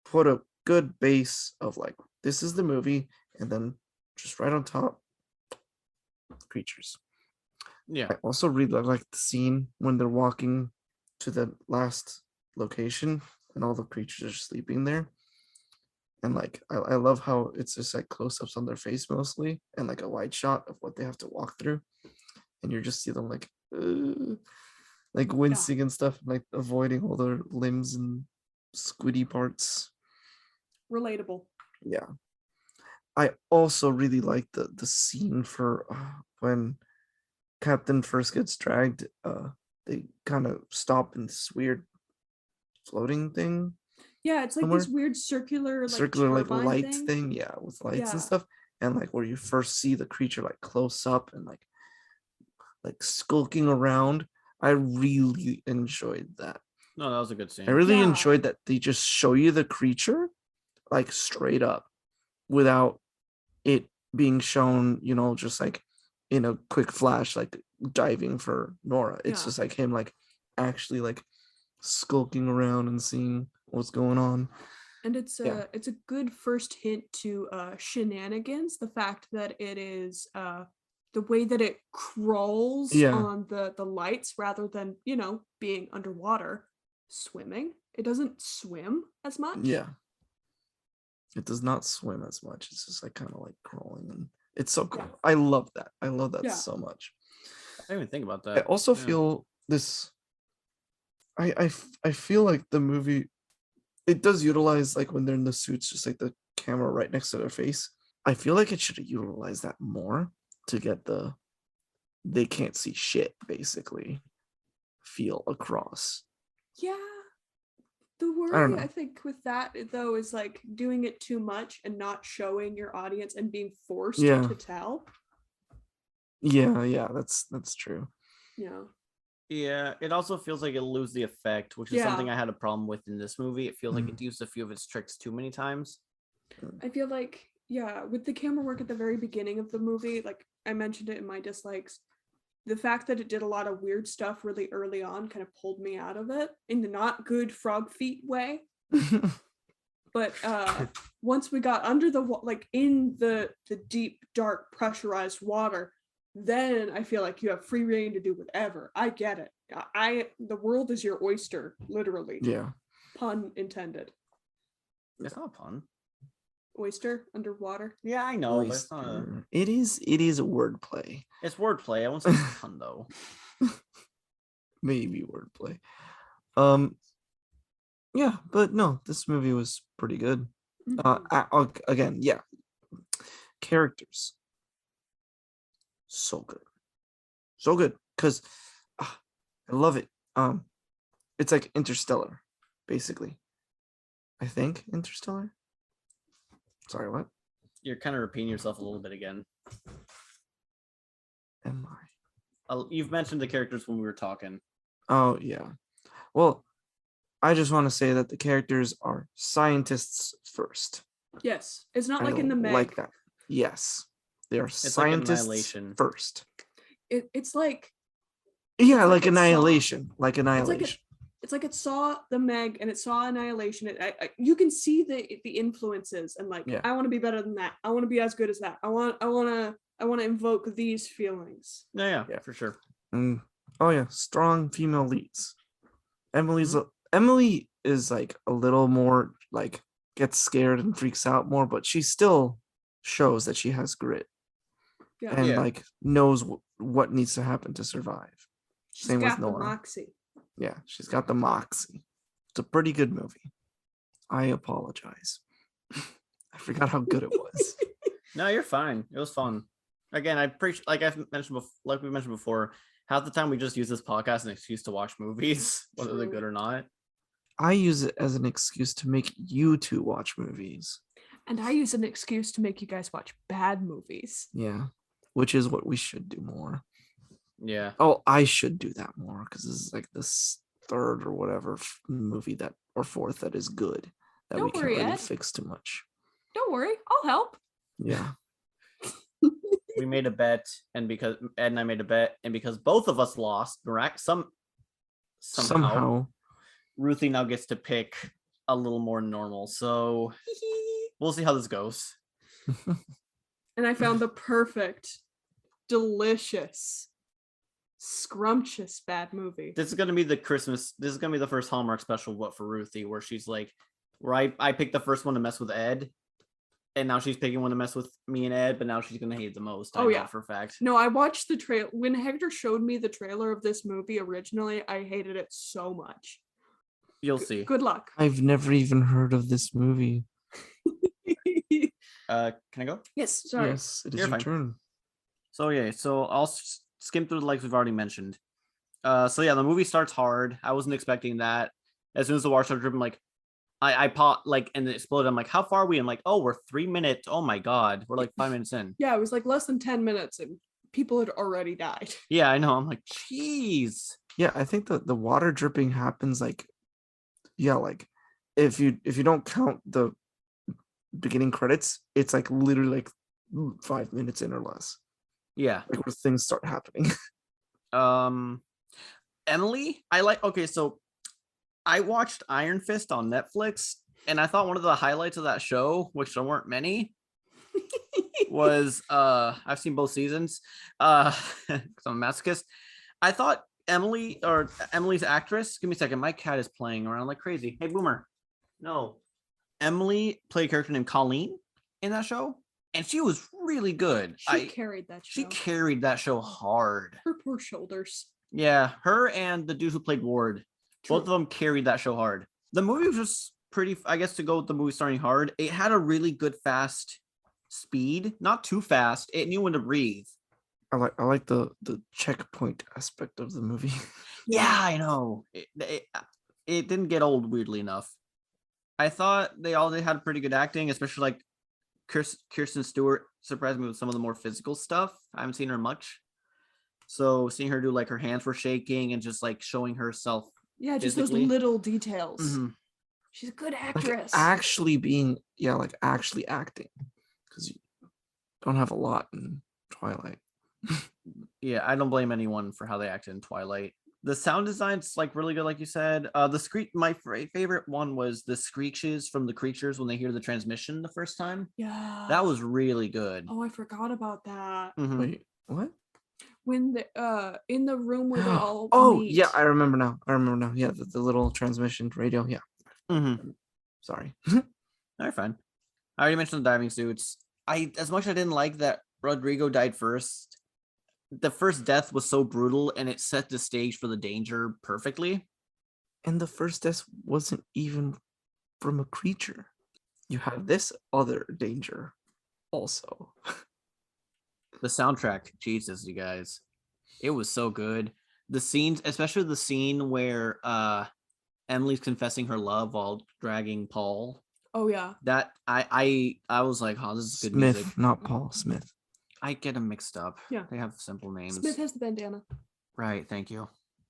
put a good base of like this is the movie, and then just right on top, creatures. Yeah. I also really like the scene when they're walking to the last location and all the creatures are sleeping there. And like I love how it's just like close-ups on their face mostly and like a wide shot of what they have to walk through. And you just see them like wincing and stuff, like avoiding all their limbs and squiddy parts. Relatable. Yeah. I also really like the scene for when Captain first gets dragged. They kind of stop in this weird floating thing. Yeah, it's like somewhere. This weird circular like light thing. Yeah, with lights and stuff. And like where you first see the creature like close up and like skulking around. I really enjoyed that. No, that was a good scene. I really enjoyed that they just show you the creature like straight up without it being shown, just like in a quick flash, like diving for Nora. It's just like him like actually like skulking around and seeing what's going on. And it's a good first hint to shenanigans. The fact that it is the way that it crawls on the lights rather than being underwater swimming. It doesn't swim as much. Yeah, it does not swim as much. It's just like kind of like crawling, and it's so cool. I love that. I love that so much. I didn't even think about that. I also feel this. I feel like the movie, it does utilize like when they're in the suits, just like the camera right next to their face. I feel like it should have utilized that more to get they can't see shit basically feel across. Yeah. The worry I think with that though is like doing it too much and not showing your audience and being forced to tell. Yeah, that's true. Yeah. Yeah, it also feels like it'll lose the effect, which is something I had a problem with in this movie. It feels like it used a few of its tricks too many times. I feel like, yeah, with the camera work at the very beginning of the movie, like I mentioned it in my dislikes, the fact that it did a lot of weird stuff really early on kind of pulled me out of it in the not good frog feet way. But once we got under like in the deep, dark, pressurized water, then I feel like you have free reign to do whatever. I get it. The world is your oyster, literally. Yeah. Pun intended. It's not fun. Oyster underwater. Yeah, I know, but it's not It is wordplay. it's wordplay. I won't say it's fun though. Maybe wordplay. Yeah, but no, this movie was pretty good. Again, yeah. Characters. So good. So good. Because I love it. It's like Interstellar, basically. I think Interstellar. Sorry, what? You're kind of repeating yourself a little bit again. Am I? You've mentioned the characters when we were talking. Oh, yeah. Well, I just want to say that the characters are scientists first. Yes. It's not I like in the Meg. like that. Yes. They are It's scientists like Annihilation. first. It's like Yeah, it's like like it saw- Annihilation. Like Annihilation. it's like it saw the Meg and it saw Annihilation. You can see the influences and like, Yeah. I want to be better than that. I want to be as good as that. I want to invoke these feelings. Yeah, Yeah. for sure. Oh yeah, strong female leads. Emily is like a little more like gets scared and freaks out more, but she still shows that she has grit Yeah. and Yeah. like knows what needs to happen to survive. She's Same with got the Nora. moxie. Yeah, she's got the moxie. It's a pretty good movie. I apologize. I forgot how good it was. No, you're fine. It was fun. Again, I appreciate, like we mentioned before, half the time we just use this podcast as an excuse to watch movies, whether they're good or not. I use it as an excuse to make you two watch movies. And I use an excuse to make you guys watch bad movies. Yeah, which is what we should do more. Yeah. Oh, I should do that more because this is like this third or whatever movie that or fourth that is good that Don't we can't worry, really Ed. fix too much. Don't worry, I'll help. Yeah. We made a bet, and because Ed and I made a bet, and because both of us lost, somehow Ruthie now gets to pick a little more normal. So we'll see how this goes. And I found the perfect, delicious, scrumptious bad movie. This is gonna be the first Hallmark special, what for Ruthie, where she's like, where I picked the first one to mess with Ed, and now she's picking one to mess with me and Ed, but now she's gonna hate it the most. I know for a fact. No, I watched the trailer when Hector showed me the trailer of this movie originally. I hated it so much. You'll see. Good luck. I've never even heard of this movie. Can I go? Yes, sorry. Yes, it is You're your fine. turn. So yeah, so I'll skim through the likes we've already mentioned. So yeah, the movie starts hard. I wasn't expecting that. As soon as the water started dripping, like I popped like and it exploded. I'm like, how far are we? I'm like, oh, we're 3 minutes. Oh my god, we're like 5 minutes in. Yeah, it was like less than 10 minutes and people had already died. Yeah, I know. I'm like, jeez. Yeah, I think the water dripping happens like, yeah, like if you don't count the beginning credits, it's like literally like 5 minutes in or less. Yeah. Like where things start happening. Emily, so I watched Iron Fist on Netflix, and I thought one of the highlights of that show, which there weren't many, was I've seen both seasons. 'Cause I'm a masochist. I thought Emily's actress. Give me a second. My cat is playing around like crazy. Hey, Boomer. No. Emily played a character named Colleen in that show, and she was really good. She carried that show. She carried that show hard. Her poor shoulders. Yeah, her and the dude who played Ward, both of them carried that show hard. The movie was just pretty, I guess, to go with the movie starting hard. It had a really good fast speed, not too fast. It knew when to breathe. I like the checkpoint aspect of the movie. Yeah, I know. It didn't get old weirdly enough. I thought they had pretty good acting, especially like Kirsten Stewart surprised me with some of the more physical stuff. I haven't seen her much. So seeing her do like her hands were shaking and just like showing herself. Yeah, just physically. those little details. Mm-hmm. She's a good like actress. actually being like actually acting, because you don't have a lot in Twilight. Yeah, I don't blame anyone for how they acted in Twilight. The sound design's like really good, like you said. The screech. My favorite one was the screeches from the creatures when they hear the transmission the first time. Yeah. That was really good. Oh, I forgot about that. Mhm. Wait, what? When the in the room where they all meet. Yeah, I remember now. Yeah, the little transmission radio. Yeah. Mhm. Sorry. They're fine. I already mentioned the diving suits. As much as I didn't like that Rodrigo died first, the first death was so brutal and it set the stage for the danger perfectly. And the first death wasn't even from a creature. You have this other danger also. The soundtrack, Jesus, you guys, it was so good. The scenes, especially the scene where Emily's confessing her love while dragging Paul. Oh yeah. That I was like, oh, this is good Smith, music. not Paul Smith. I get them mixed up. Yeah. They have simple names. Smith has the bandana. Right, thank you.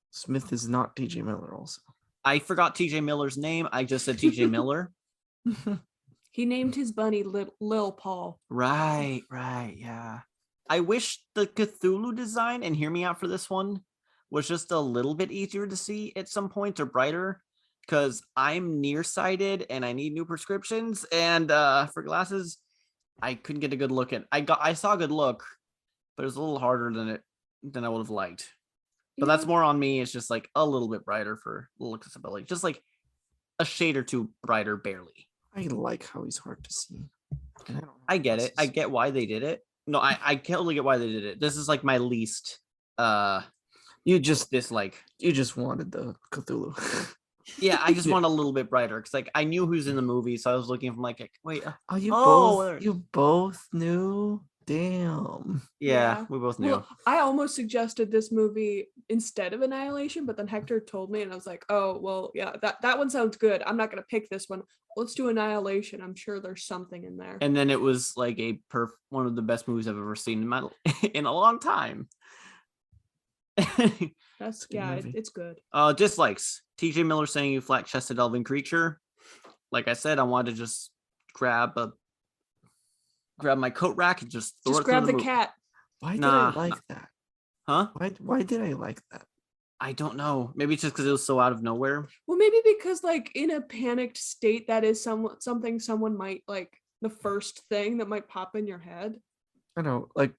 Smith is not TJ Miller also. I forgot TJ Miller's name. I just said TJ Miller. He named his bunny Lil Paul. Right, yeah. I wish the Cthulhu design, and hear me out for this one, was just a little bit easier to see at some points or brighter, because I'm nearsighted and I need new prescriptions, and for glasses, I couldn't get a good look at. I saw a good look, but it was a little harder than I would have liked. But that's more on me. It's just like a little bit brighter for little accessibility, just like a shade or two brighter, barely. I like how he's hard to see. I get it. I get why they did it. No, I totally get why they did it. This is like my least you just dislike. You just wanted the Cthulhu. Yeah, I just want a little bit brighter because like I knew who's in the movie, so I was looking from like wait. You both knew. Damn. Yeah, we both knew. Well, I almost suggested this movie instead of Annihilation, but then Hector told me, and I was like, oh well, yeah, that one sounds good. I'm not gonna pick this one. Let's do Annihilation. I'm sure there's something in there. And then it was like one of the best movies I've ever seen in a long time. It's good. Dislikes. TJ Miller saying you flat-chested elven creature. Like I said, I wanted to just grab my coat rack and just throw it grab through the cat. Why did I like that? Huh? Why did I like that? I don't know. Maybe it's just because it was so out of nowhere. Well, maybe because like in a panicked state, that is something someone might like, the first thing that might pop in your head. I know, like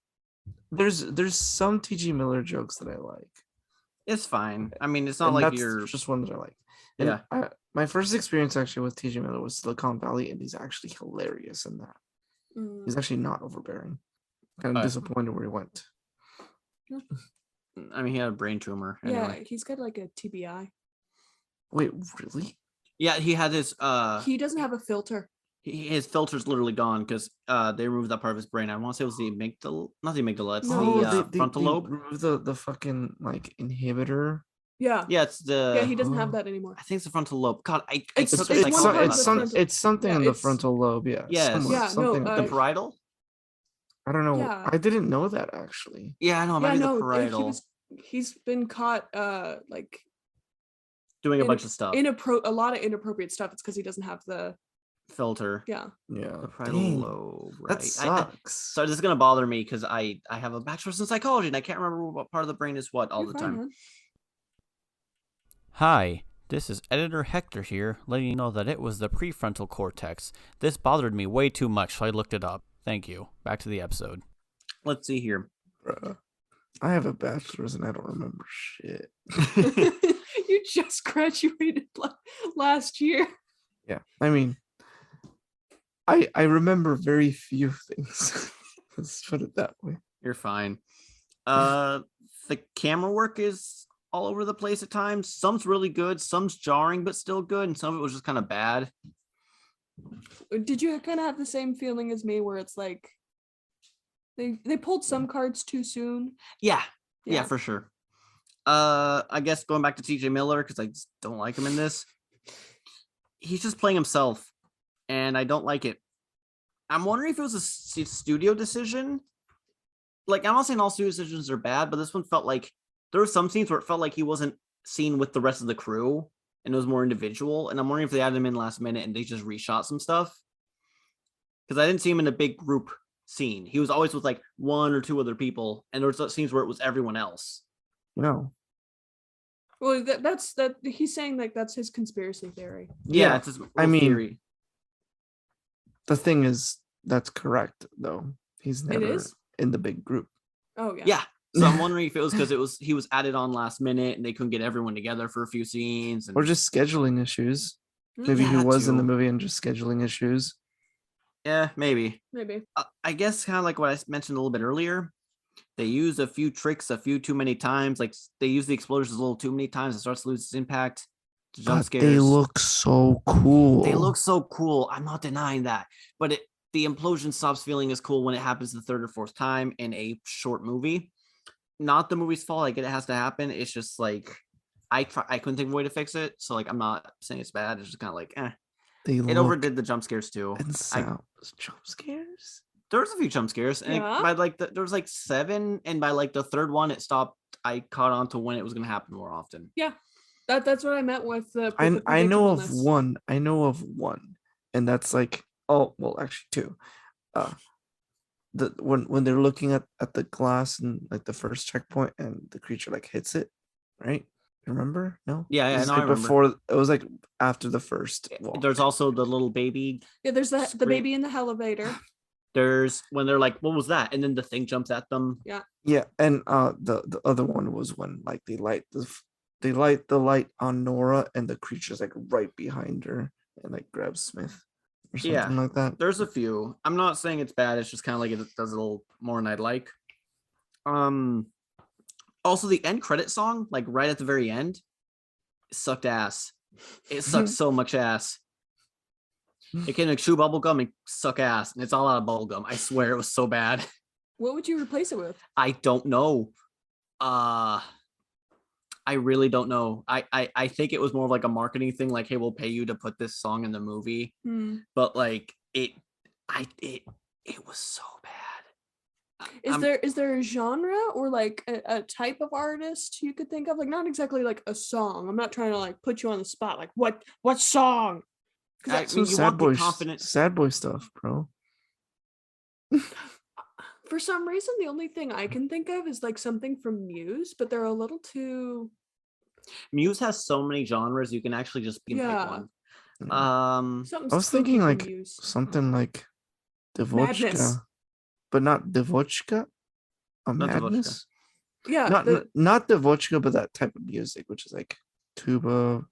there's some TG Miller jokes that I like. It's fine. I mean, it's not like you're just one that I like. And yeah. My first experience actually with TG Miller was Silicon Valley, and he's actually hilarious in that. He's actually not overbearing. Kind of disappointed where he went. I mean, he had a brain tumor. Yeah, anyway. he's got like a TBI. Wait, really? Yeah, he had his. He doesn't have a filter. His filter's literally gone because they removed that part of his brain. I want to say it was the amygdala, not the amygdala. It's the frontal lobe. Removed the fucking like inhibitor. Yeah. Yeah, it's the. Yeah, he doesn't have that anymore. I think it's the frontal lobe. God, It's something in the frontal lobe. Yeah. Yes. The parietal. I don't know. Yeah. I didn't know that actually. Yeah, I know. Maybe the parietal. He's been caught like doing a bunch of stuff. A lot of inappropriate stuff. It's because he doesn't have the filter. Yeah. The parietal lobe. Right. That sucks. So this is gonna bother me because I have a bachelor's in psychology and I can't remember what part of the brain is what all the time. Man. Hi, this is Editor Hector here, letting you know that it was the prefrontal cortex. This bothered me way too much, so I looked it up. Thank you. Back to the episode. Let's see here. I have a bachelor's and I don't remember shit. You just graduated last year. Yeah, I mean, I remember very few things. Let's put it that way. You're fine. The camera work is all over the place at times. Some's really good, some's jarring but still good, and some of it was just kind of bad. Did you kind of have the same feeling as me where it's like they pulled some cards too soon? Yeah, for sure. I guess going back to TJ Miller, because I just don't like him in this. He's just playing himself, and I don't like it. I'm wondering if it was a studio decision. Like, I'm not saying all studio decisions are bad, but this one felt like there were some scenes where it felt like he wasn't seen with the rest of the crew. and it was more individual. And I'm wondering if they added him in last minute and they just reshot some stuff. Because I didn't see him in a big group scene. He was always with like one or two other people, and there was scenes where it was everyone else. No. Well, that's he's saying like that's his conspiracy theory. Yeah, it's his theory. The thing is, that's correct though. He's never in the big group. Oh yeah. Yeah. So I'm wondering if it was because he was added on last minute and they couldn't get everyone together for a few scenes, or just scheduling issues. Maybe he was in the movie and just scheduling issues. Yeah, maybe. I guess kind of like what I mentioned a little bit earlier. They use a few tricks a few too many times. Like they use the explosions a little too many times. It starts to lose its impact. Jump scares. They look so cool. They look so cool. I'm not denying that. But the implosion stops feeling as cool when it happens the third or fourth time in a short movie. Not the movie's fault. I get it has to happen. It's just like I couldn't think of a way to fix it. So like I'm not saying it's bad. It's just kind of like It overdid the jump scares too. And jump scares? There was a few jump scares, and by like there was like 7, and by like the third one, it stopped. I caught on to when it was going to happen more often. Yeah, that's what I meant with the. I know of one. I know of one, and that's like actually 2. When they're looking at the glass and like the first checkpoint, and the creature like hits it, right? Remember? No. Yeah, no, like I remember. Before it was like after the first walk. There's also the little baby. Yeah, there's the baby in the elevator. There's when they're like, what was that? And then the thing jumps at them. Yeah, and the other one was when like they light the light on Nora, and the creature's like right behind her and like grabs Smith or something like that. There's a few. I'm not saying it's bad. It's just kind of like it does a little more than I'd like. Also, the end credit song, like right at the very end, sucked ass. It sucked so much ass. It came like chew bubble gum and suck ass, and it's all out of bubble gum. I swear it was so bad. What would you replace it with? I don't know. I really don't know. I think it was more of like a marketing thing, like, hey, we'll pay you to put this song in the movie. But like it was so bad. Is there a genre or like a type of artist you could think of? Like not exactly like a song. I'm not trying to like put you on the spot. Like what song? Sad boy stuff, bro. For some reason, the only thing I can think of is like something from Muse, but they're a little too. Muse has so many genres. You can actually just pick one. I was thinking like Muse. Something like Devochka, but not Devochka. Madness. Yeah, not Devochka, but that type of music, which is like tuba,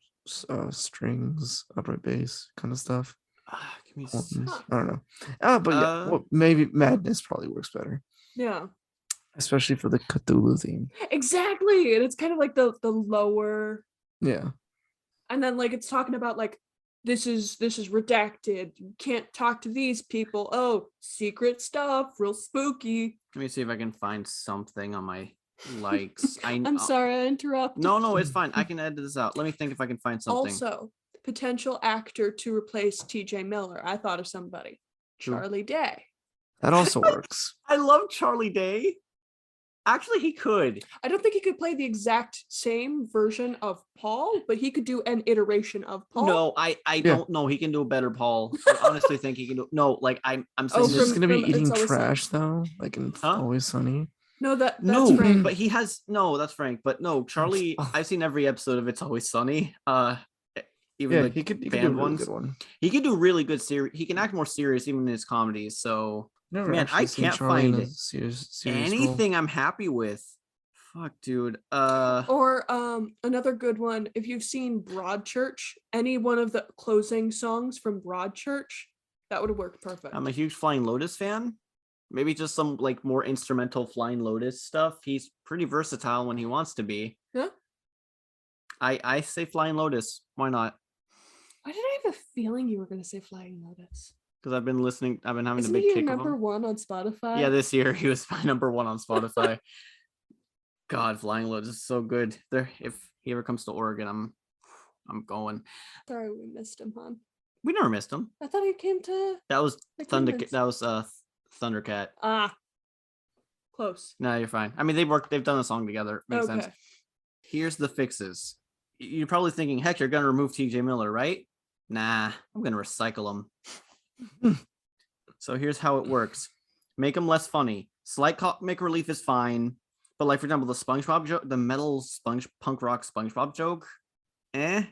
strings, upright bass kind of stuff. I don't know. But maybe Madness probably works better. Yeah. Especially for the Cthulhu theme. Exactly. And it's kind of like the lower. Yeah. And then like it's talking about like this is redacted. You can't talk to these people. Oh, secret stuff, real spooky. Let me see if I can find something on my likes. I'm sorry I interrupted. No, it's fine. I can edit this out. Let me think if I can find something. Also, potential actor to replace TJ Miller. I thought of somebody. Charlie Day. That also works. I love Charlie Day. Actually, he could. I don't think he could play the exact same version of Paul, but he could do an iteration of Paul. No, I don't know. He can do a better Paul. I honestly think he can do. No, like I'm saying this is gonna be eating trash though, like in Always Sunny. No, that's Frank. But he has that's Frank. But no, Charlie. I've seen every episode of It's Always Sunny. Even he could do band a really ones. Good one. He could do really good series. He can act more serious even in his comedies. So man, I can't find serious anything role. I'm happy with. Fuck, dude. Or another good one. If you've seen Broadchurch, any one of the closing songs from Broadchurch, that would have worked perfect. I'm a huge Flying Lotus fan. Maybe just some like more instrumental Flying Lotus stuff. He's pretty versatile when he wants to be. Yeah. I say Flying Lotus. Why not? Why did I have a feeling you were going to say Flying Lotus? Because I've been listening. I've been having Isn't a big he kick number one on Spotify? Yeah, this year he was my number one on Spotify. God, Flying Lotus is so good. If he ever comes to Oregon, I'm going. Sorry, we missed him, hon. We never missed him. I thought he came to. That was That was Thundercat. Close. No, you're fine. I mean, they've done a song together. Makes sense. Here's the fixes. you're probably thinking, heck, you're gonna remove TJ Miller, right? Nah, I'm gonna recycle him. So here's how it works: make him less funny. Slight comic relief is fine, but like for example, the SpongeBob joke, the metal punk rock SpongeBob joke, kind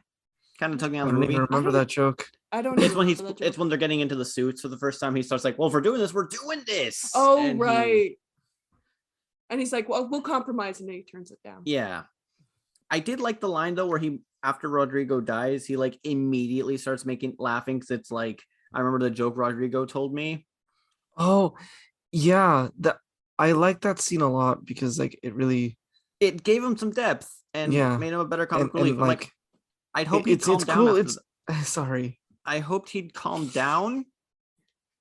of took me I out of don't the even movie. remember that joke. I don't. It's when remember that joke. it's when they're getting into the suits for the first time. He starts like, "Well, if we're doing this, we're doing this." Oh, and right. And he's like, "Well, we'll compromise," and then he turns it down. Yeah, I did like the line though, where he after Rodrigo dies, he like immediately starts laughing because it's like I remember the joke Rodrigo told me. Oh, yeah, I like that scene a lot because like It gave him some depth and yeah, made him a better comic relief. and But like, I'd hoped he'd it's calm down cool. after Sorry. I hoped he'd calm down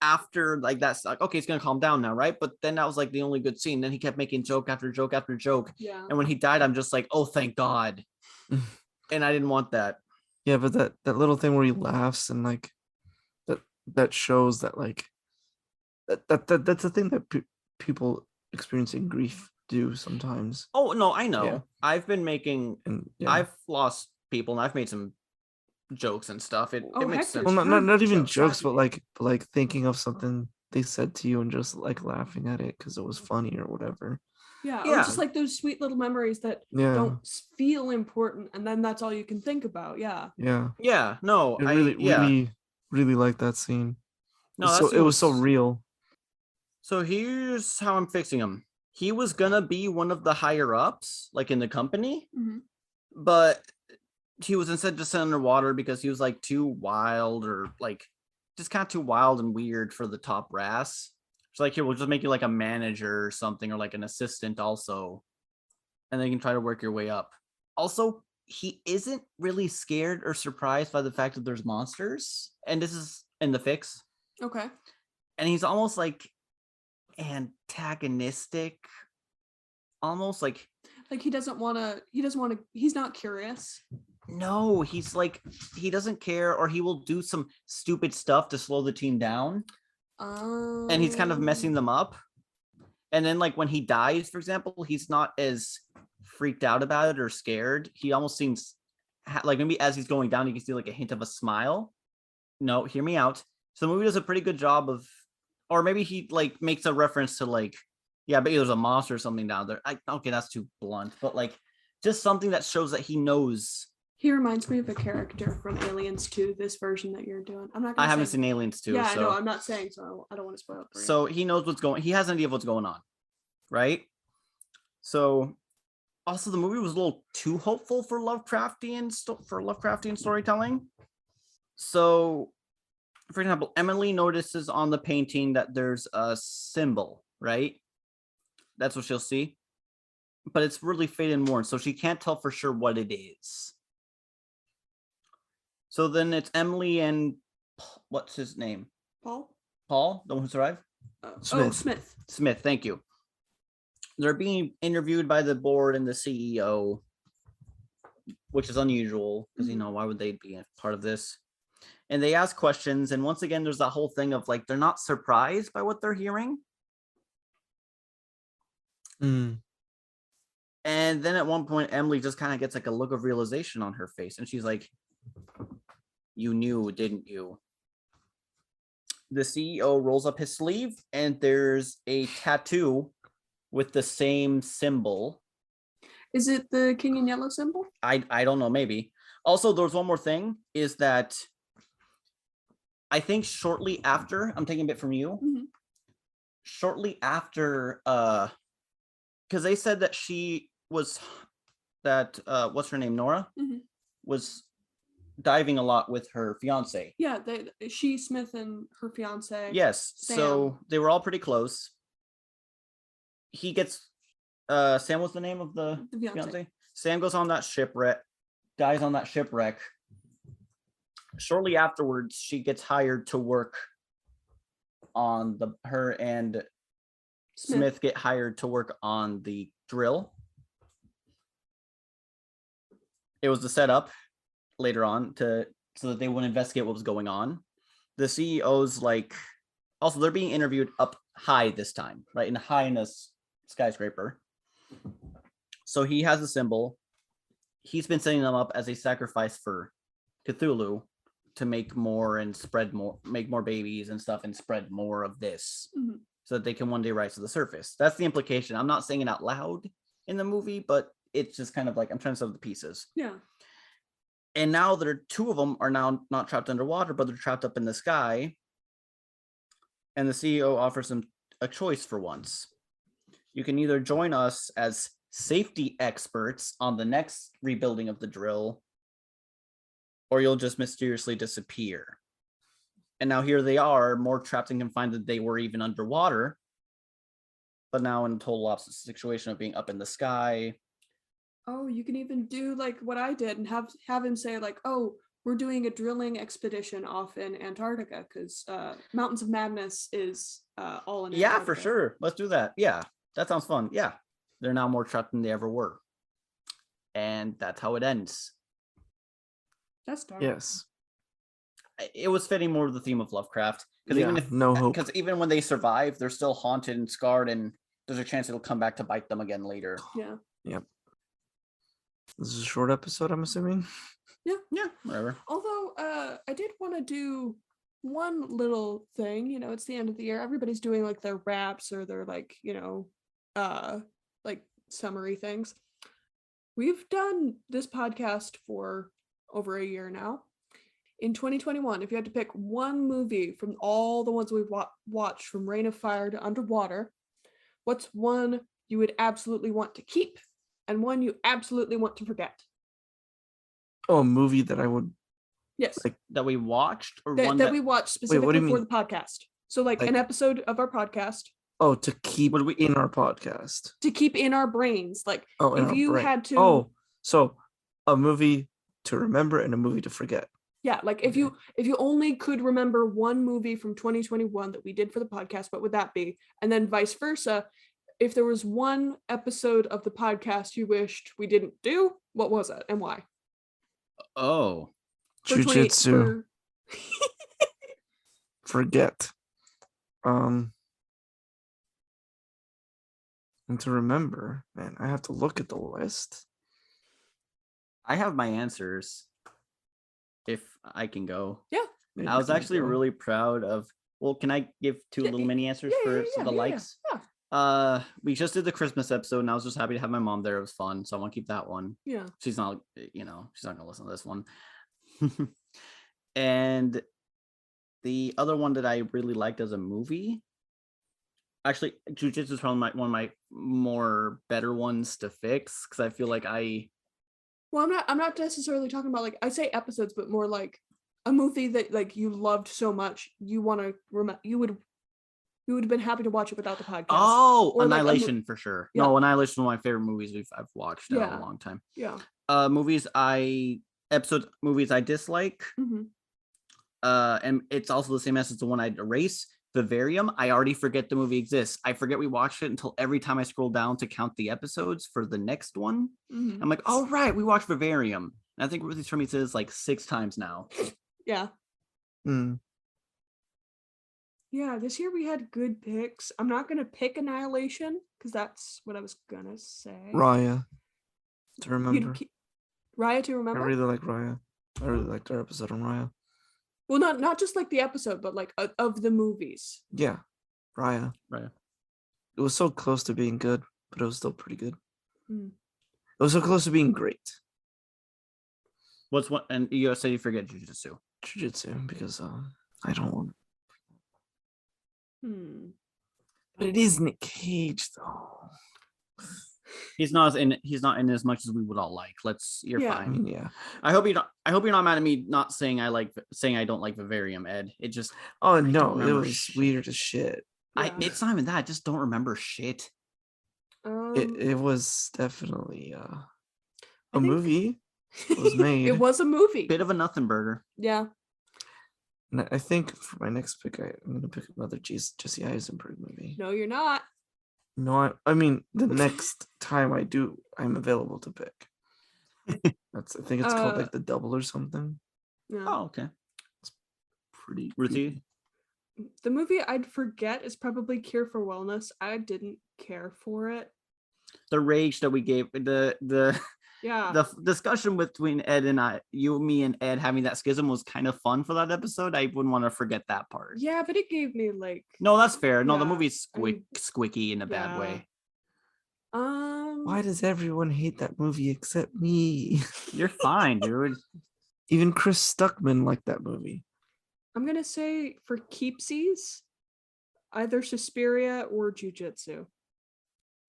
after like that's like okay, he's gonna calm down now, right? But then that was like the only good scene. Then he kept making joke after joke after joke. Yeah. And when he died, I'm just like, oh, thank God. And I didn't want that. Yeah, but that little thing where he laughs and like that shows that like that's the thing that people experiencing grief do sometimes. Oh no, I know. Yeah. I've been making And yeah. I've lost people and I've made some jokes and stuff. It makes sense. Well, not even Jokes, jokes, hasn't but like thinking of something they said to you and just like laughing at it because it was funny or whatever. Yeah, or Yeah. just like those sweet little memories that Yeah. don't feel important, and then that's all you can think about. Yeah. Yeah. Yeah, no, I really like that scene. No, So that it was so real. So here's how I'm fixing him. He was gonna be one of the higher ups, like in the company, but he was instead just underwater because he was like too wild or like just kind of too wild and weird for the top brass. So like, here, we'll just make you like a manager or something, or like an assistant also, and then you can try to work your way up. Also, he isn't really scared or surprised by the fact that there's monsters, and this is in the fix. Okay. And he's almost like antagonistic, almost like he doesn't want to, he's not curious. No, he's like, he doesn't care, or he will do some stupid stuff to slow the team down. And he's kind of messing them up. And then like when he dies, for example, he's not as freaked out about it or scared. He almost seems like maybe as he's going down, you can see like a hint of a smile. No, hear me out. So the movie does a pretty good job of, or maybe he like makes a reference to like, yeah, but there's a monster or something down there. Okay, that's too blunt, but like just something that shows that he knows. He reminds me of a character from Aliens 2, this version that you're doing. I haven't seen Aliens 2. Yeah, so. I know. I'm not saying, so I don't want to spoil it for you. So he knows what's going. He has an idea of what's going on, right? So, also the movie was a little too hopeful for Lovecraftian storytelling. So, for example, Emily notices on the painting that there's a symbol, right? That's what she'll see, but it's really faded and worn, so she can't tell for sure what it is. So then it's Emily and what's his name? Paul, the one who survived? Smith. Thank you. They're being interviewed by the board and the CEO, which is unusual because, why would they be a part of this? And they ask questions. And once again, there's that whole thing of like, they're not surprised by what they're hearing. And then at one point, Emily just kind of gets like a look of realization on her face. And she's like, you knew, didn't you? The CEO rolls up his sleeve and there's a tattoo with the same symbol. Is it the King in Yellow symbol? I don't know, maybe. Also, there's one more thing, is that I think shortly after, I'm taking a bit from you, shortly after, because they said that she was, what's her name, Nora, was diving a lot with her fiance. Yeah, Smith and her fiance. Yes, Sam. So they were all pretty close. He gets, Sam was the name of the fiance. Sam goes on that shipwreck, dies on that shipwreck. Shortly afterwards, she gets hired to work on her and Smith get hired to work on the drill. It was the setup later on so that they would investigate what was going on. The CEO's like, also they're being interviewed up high this time, right? High in a skyscraper. So he has a symbol. he's been setting them up as a sacrifice for Cthulhu to make more and spread more, make more babies and stuff, and spread more of this, so that they can one day rise to the surface. That's the implication. I'm not saying it out loud in the movie, but it's just kind of like I'm trying to set up the pieces. Yeah. And now two of them are now not trapped underwater, but they're trapped up in the sky. And the CEO offers them a choice for once. You can either join us as safety experts on the next rebuilding of the drill, or you'll just mysteriously disappear. And now here they are, more trapped and confined than they were even underwater, but now in a total opposite situation of being up in the sky. Oh, you can even do like what I did and have him say like, oh, we're doing a drilling expedition off in Antarctica because Mountains of Madness is all in Antarctica. Yeah, for sure. Let's do that. Yeah, that sounds fun. Yeah, they're now more trapped than they ever were. And that's how it ends. That's dark. Yes. It was fitting more to the theme of Lovecraft. Because even if no hope. Because even when they survive, they're still haunted and scarred, and there's a chance it'll come back to bite them again later. Yeah. Yep. This is a short episode, I'm assuming. Yeah, whatever. Although I did want to do one little thing. You know, it's the end of the year. Everybody's doing like their wraps or their like, you know, like summary things. We've done this podcast for over a year now. In 2021, if you had to pick one movie from all the ones we've watched, from Reign of Fire to Underwater, what's one you would absolutely want to keep and one you absolutely want to forget? Oh, a movie that I would... Yes. Like, that we watched, or that, one that we watched specifically for mean? the podcast. So like an episode of our podcast. Oh, to keep in our podcast. To keep in our brains. Like, if you had to... Oh, so a movie to remember and a movie to forget. Yeah, like if you only could remember one movie from 2021 that we did for the podcast, what would that be? And then vice versa, if there was one episode of the podcast you wished we didn't do, what was it and why? Oh, Jiu-Jitsu. Forget. And to remember, man, I have to look at the list. I have my answers. If I can go. Yeah. I was actually really proud of... Well, can I give two little mini answers for the likes? Yeah. We just did the Christmas episode, and I was just happy to have my mom there. It was fun, so I want to keep that one. Yeah. She's not gonna listen to this one. And the other one that I really liked as a movie, actually, Jiu-Jitsu is probably one of my more better ones to fix, because I feel like Well, I'm not necessarily talking about like, I say episodes, but more like a movie that like you loved so much you want to you would have been happy to watch it without the podcast. Oh, or Annihilation like for sure. Yeah. No, Annihilation is one of my favorite movies I've watched in a long time. Yeah. Movies I dislike. Mm-hmm. And it's also the same as the one I'd erase. Vivarium, I already forget the movie exists. I forget we watched it until every time I scroll down to count the episodes for the next one. Mm-hmm. I'm like, all right, we watched Vivarium. And I think Ruthie's told me says like 6 times now. Yeah. Mm. Yeah, this year we had good picks. I'm not gonna pick Annihilation because that's what I was gonna say. Raya to remember. Raya to remember. I really like Raya. I really liked our episode on Raya. Well, not just like the episode, but like of the movies. Yeah, Raya. It was so close to being good, but it was still pretty good. Mm. It was so close to being great. What's one? And you said you forget Jiu-Jitsu. Jiu-Jitsu, because I don't want. But it is Nick Cage, though. He's not in as much as we would all like. You're Yeah. fine. I mean, yeah. I hope you're not mad at me not saying I don't like Vivarium, Ed. It just... Oh no, it was weird as shit. Yeah. It's not even that. I just don't remember shit. It was definitely a movie. It was made. It was a movie. Bit of a nothing burger. Yeah. And I think for my next pick, I'm gonna pick another Jesse Eisenberg movie. No, you're not. No, I mean the next time I do, I'm available to pick. I think it's called like The Double or something. Yeah. Oh, okay. It's pretty Ruthie? The movie I'd forget is probably Cure for Wellness. I didn't care for it. The rage that we gave the Yeah. The discussion between Ed and me and Ed having that schism was kind of fun for that episode. I wouldn't want to forget that part. Yeah, but it gave me like. No, that's fair. No, the Yeah, movie's squicky in a bad yeah. way. Why does everyone hate that movie except me? You're fine, dude. Even Chris Stuckman liked that movie. I'm gonna say for keepsies, either Suspiria or Jujitsu.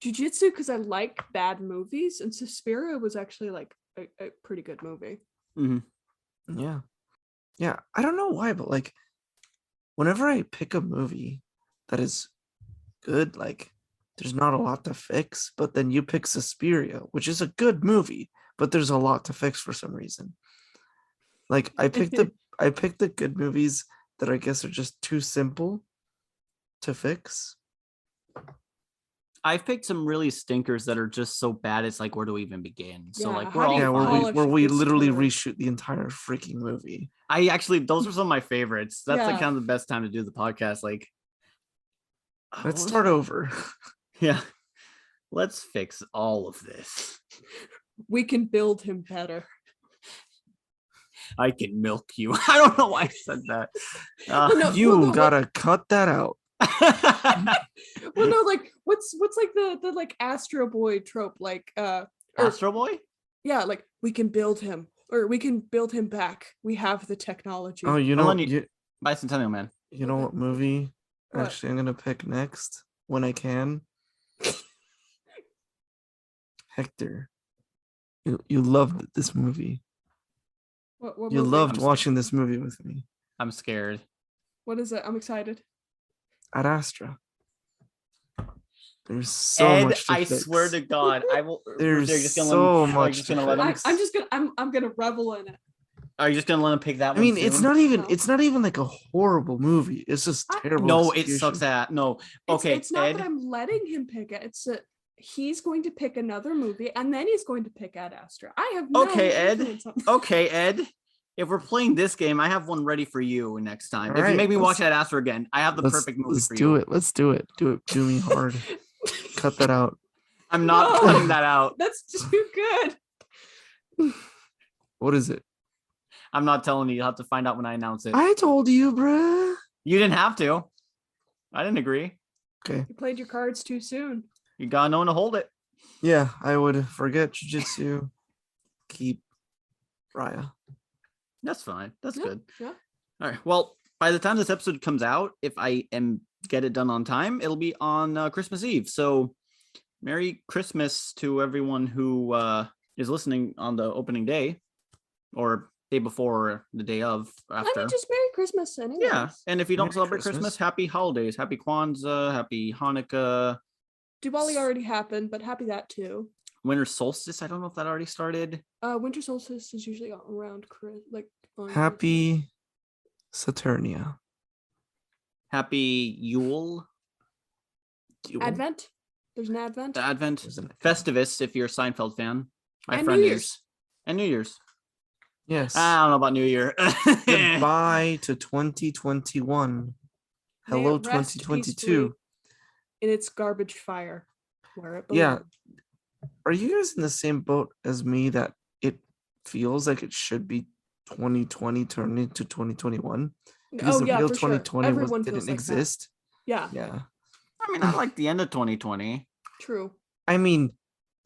Jujitsu because I like bad movies, and Suspiria was actually like a pretty good movie. Mm-hmm. Yeah. I don't know why, but like, whenever I pick a movie that is good, like, there's not a lot to fix. But then you pick Suspiria, which is a good movie, but there's a lot to fix for some reason. Like, I picked the good movies that I guess are just too simple to fix. I've picked some really stinkers that are just so bad. It's like, where do we even begin? So Yeah, like, how we're do all you fine. polish where we this literally turd? reshoot the entire freaking movie. I actually, those are some of my favorites. That's like Yeah. kind of the best time to do the podcast. Like, Let's start over. Yeah, let's fix all of this. We can build him better. I can milk you. I don't know why I said that. No, You well, no, gotta cut that out. Well, no, like what's like the like Astro Boy trope, like Astro Boy? yeah, like we can build him or we can build him back. We have the technology. Oh, you I'm know, letting Bicentennial Man. you know what movie? What? Actually, I'm gonna pick next when I can. Hector, you loved this movie. What You movie? loved I'm watching this movie with me. I'm scared. What is it? I'm excited. Ad Astra. There's so Ed, much to I fix. swear to God, I will. There's they're just gonna so let him, much just to gonna let him. fix. I'm gonna revel in it. Are you just gonna let him pick that I one? mean, it's soon? not even No. it's not even like a horrible movie. It's just terrible. No, it execution. sucks at no. It's, Okay, it's not Ed. that I'm letting him pick it. It's that he's going to pick another movie and then he's going to pick Ad Astra. I have no Okay, Ed. influence on- Okay, Ed. If we're playing this game, I have one ready for you next time. All If you right, make me watch let's- Ad Astra again, I have the perfect movie Let's for do you. it. Let's do it. Do it. Do me hard. Cut that out. I'm not No. cutting that out. That's too good. What is it? I'm not telling you. You'll have to find out when I announce it. I told you, bruh. You didn't have to. I didn't agree. Okay. You played your cards too soon. You got no one to hold it. Yeah, I would forget jujitsu. Keep Raya. That's fine. That's Yeah, good. yeah. All right. Well, by the time this episode comes out, if I get it done on time, it'll be on Christmas Eve. So, Merry Christmas to everyone who is listening on the opening day, or day before, or the day of, after. I mean, just Merry Christmas anyways. Yeah, and if you don't Merry celebrate Christmas. Christmas, happy holidays, happy Kwanzaa, happy Hanukkah, Diwali already happened, but happy that too. winter solstice. I don't know if that already started. Winter solstice is usually around like on Happy Saturnia. Happy Yule, Advent. There's an Advent. the Advent, There's an- Festivus if you're a Seinfeld fan. My And friend New is. Year's. And New Year's. Yes. I don't know about New Year. Goodbye to 2021. May Hello, it rest 2022. peacefully in its garbage fire where it Yeah. belongs. Are you guys in the same boat as me that it feels like it should be 2020 turned into 2021? Because Oh the yeah, real for sure. 2020 Everyone feels didn't like that. exist. Yeah, Yeah. I mean, I like the end of 2020. true. I mean,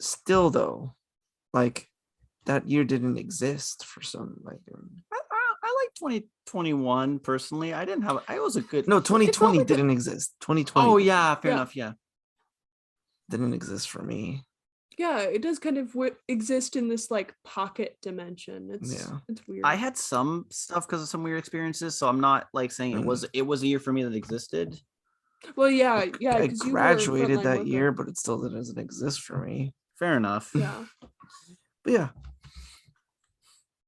still though, like that year didn't exist for some I like 2021 personally. I didn't have. I was a good. no 2020 like a- didn't exist. 2020 Oh yeah, fair Yeah. enough. Yeah. didn't exist for me. Yeah, it does kind of exist in this like pocket dimension. It's weird. I had some stuff because of some weird experiences, so I'm not like saying it was a year for me that existed. well, yeah, I yeah. 'cause you were a graduated frontline that worker. year, but it still doesn't exist for me. Fair enough. Yeah. But yeah,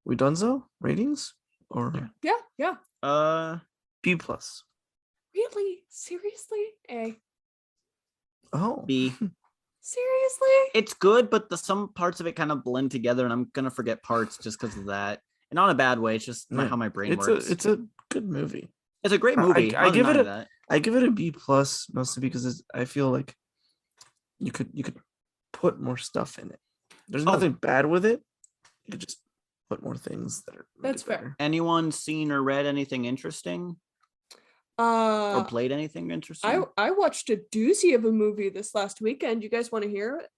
we done so ratings or Yeah. B plus? Really? Seriously? A. Oh, B. Seriously? It's good, but some parts of it kind of blend together, and I'm gonna forget parts just because of that. And not in a bad way. It's just Yeah. how my brain it's works. it's a good movie. It's a great I- movie. I I'll give it deny a- that. I give it a B plus mostly because I feel like you could put more stuff in it. There's Oh. nothing bad with it. You could just put more things that are. That's fair. Anyone seen or read anything interesting? Or played anything interesting? I watched a doozy of a movie this last weekend. You guys want to hear it?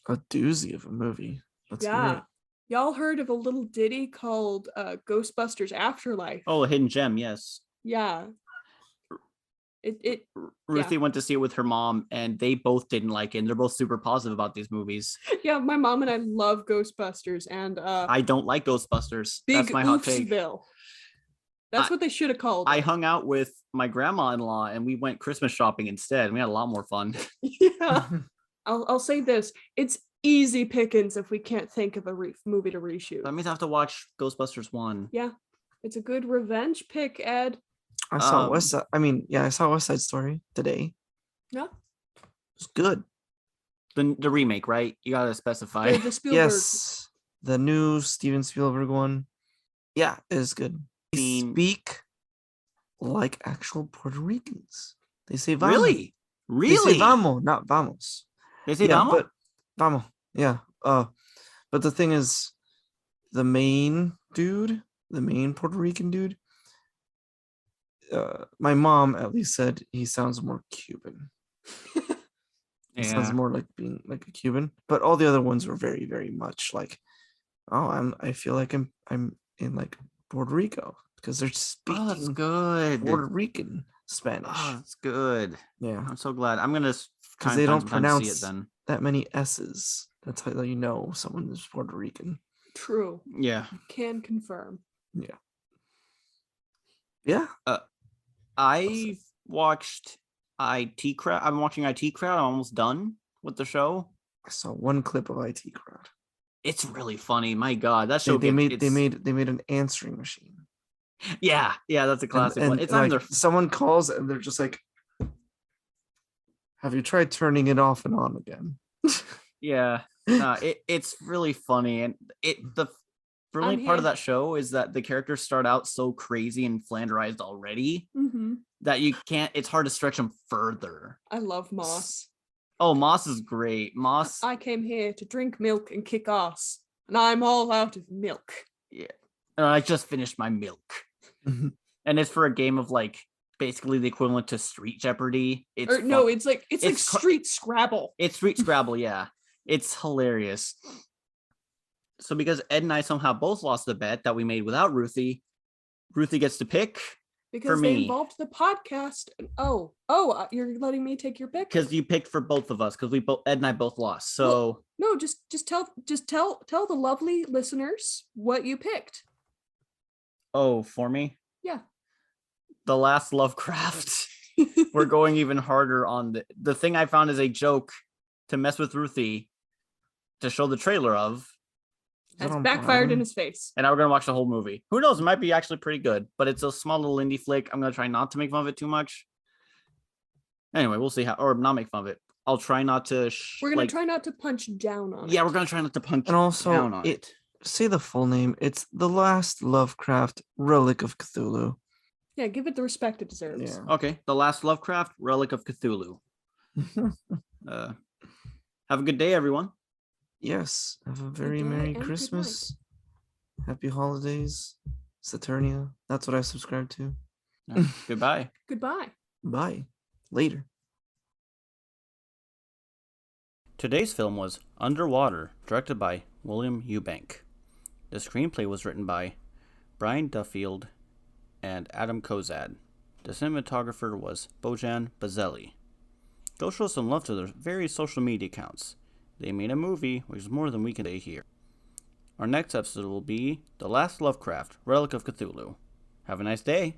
A doozy of a movie. Let's hear Yeah. it. Y'all heard of a little ditty called Ghostbusters Afterlife? Oh, a hidden gem, yes. Yeah. Ruthie went to see it with her mom, and they both didn't like it. And they're both super positive about these movies. Yeah, my mom and I love Ghostbusters, and I don't like Ghostbusters. Big That's my hot take. Oofsville. That's what they should have called I it. hung out with my grandma-in-law, and we went Christmas shopping instead. We had a lot more fun. Yeah. I'll say this: it's easy pickings if we can't think of a movie to reshoot. That means I have to watch Ghostbusters 1. Yeah, it's a good revenge pick, Ed. I saw West Side. I saw West Side Story today. Yeah, It's good. The remake, right? You gotta specify. the Spielberg. Yes, the new Steven Spielberg one. Yeah, it is good. They speak like actual Puerto Ricans. They say vamos. Really? They say vamos, not vamos. They say Yeah, vamos? but vamos. Yeah. But the thing is, the main Puerto Rican dude, my mom at least said he sounds more Cuban. He sounds more like being like a Cuban, but all the other ones were very, very much like, I feel like I'm in like Puerto Rico because they're speaking that's good. Puerto Rican Spanish. Oh, that's good. Yeah, I'm so glad. I'm gonna because they don't pronounce it then. that many S's. That's how you know someone is Puerto Rican. True. Yeah. Can confirm. Yeah. I've watched IT Crowd. I'm watching IT Crowd. I'm almost done with the show. I saw one clip of IT Crowd. It's really funny. My God, that show. They made an answering machine. Yeah, that's a classic one. It's like, either someone calls and they're just like, "Have you tried turning it off and on again?" Yeah, it's really funny, and the brilliant part of that show is that the characters start out so crazy and flanderized already that you can't. It's hard to stretch them further. I love Moss. Oh, Moss is great. Moss. I came here to drink milk and kick ass, and I'm all out of milk. Yeah, and I just finished my milk, and it's for a game of like basically the equivalent to Street Jeopardy. It's like Street Scrabble. It's Street Scrabble, yeah. It's hilarious. So because Ed and I somehow both lost the bet that we made without Ruthie gets to pick because for they me. involved the podcast. You're letting me take your pick because you picked for both of us because Ed and I both lost. So no, just tell the lovely listeners what you picked. Oh, for me? Yeah. The Last Lovecraft. We're going even harder on the thing I found is a joke to mess with Ruthie to show the trailer of. Has backfired in his face. And now we're going to watch the whole movie. Who knows? It might be actually pretty good, but it's a small little indie flick. I'm going to try not to make fun of it too much. Anyway, we'll see or not make fun of it. I'll try not to. We're going to try not to punch down on it. Yeah, we're going to try not to punch and also down on it. Say the full name. It's The Last Lovecraft Relic of Cthulhu. Yeah, give it the respect it deserves. Yeah. Okay, The Last Lovecraft Relic of Cthulhu. Have a good day, everyone. Yes. Have a very Merry Christmas. Happy holidays. Saturnia. That's what I subscribe to. Goodbye. Goodbye. Bye. Later. Today's film was Underwater, directed by William Eubank. The screenplay was written by Brian Duffield and Adam Kozad. The cinematographer was Bojan Bazelli. Go show some love to their various social media accounts. They made a movie, which is more than we can say here. Our next episode will be The Last Lovecraft, Relic of Cthulhu. Have a nice day.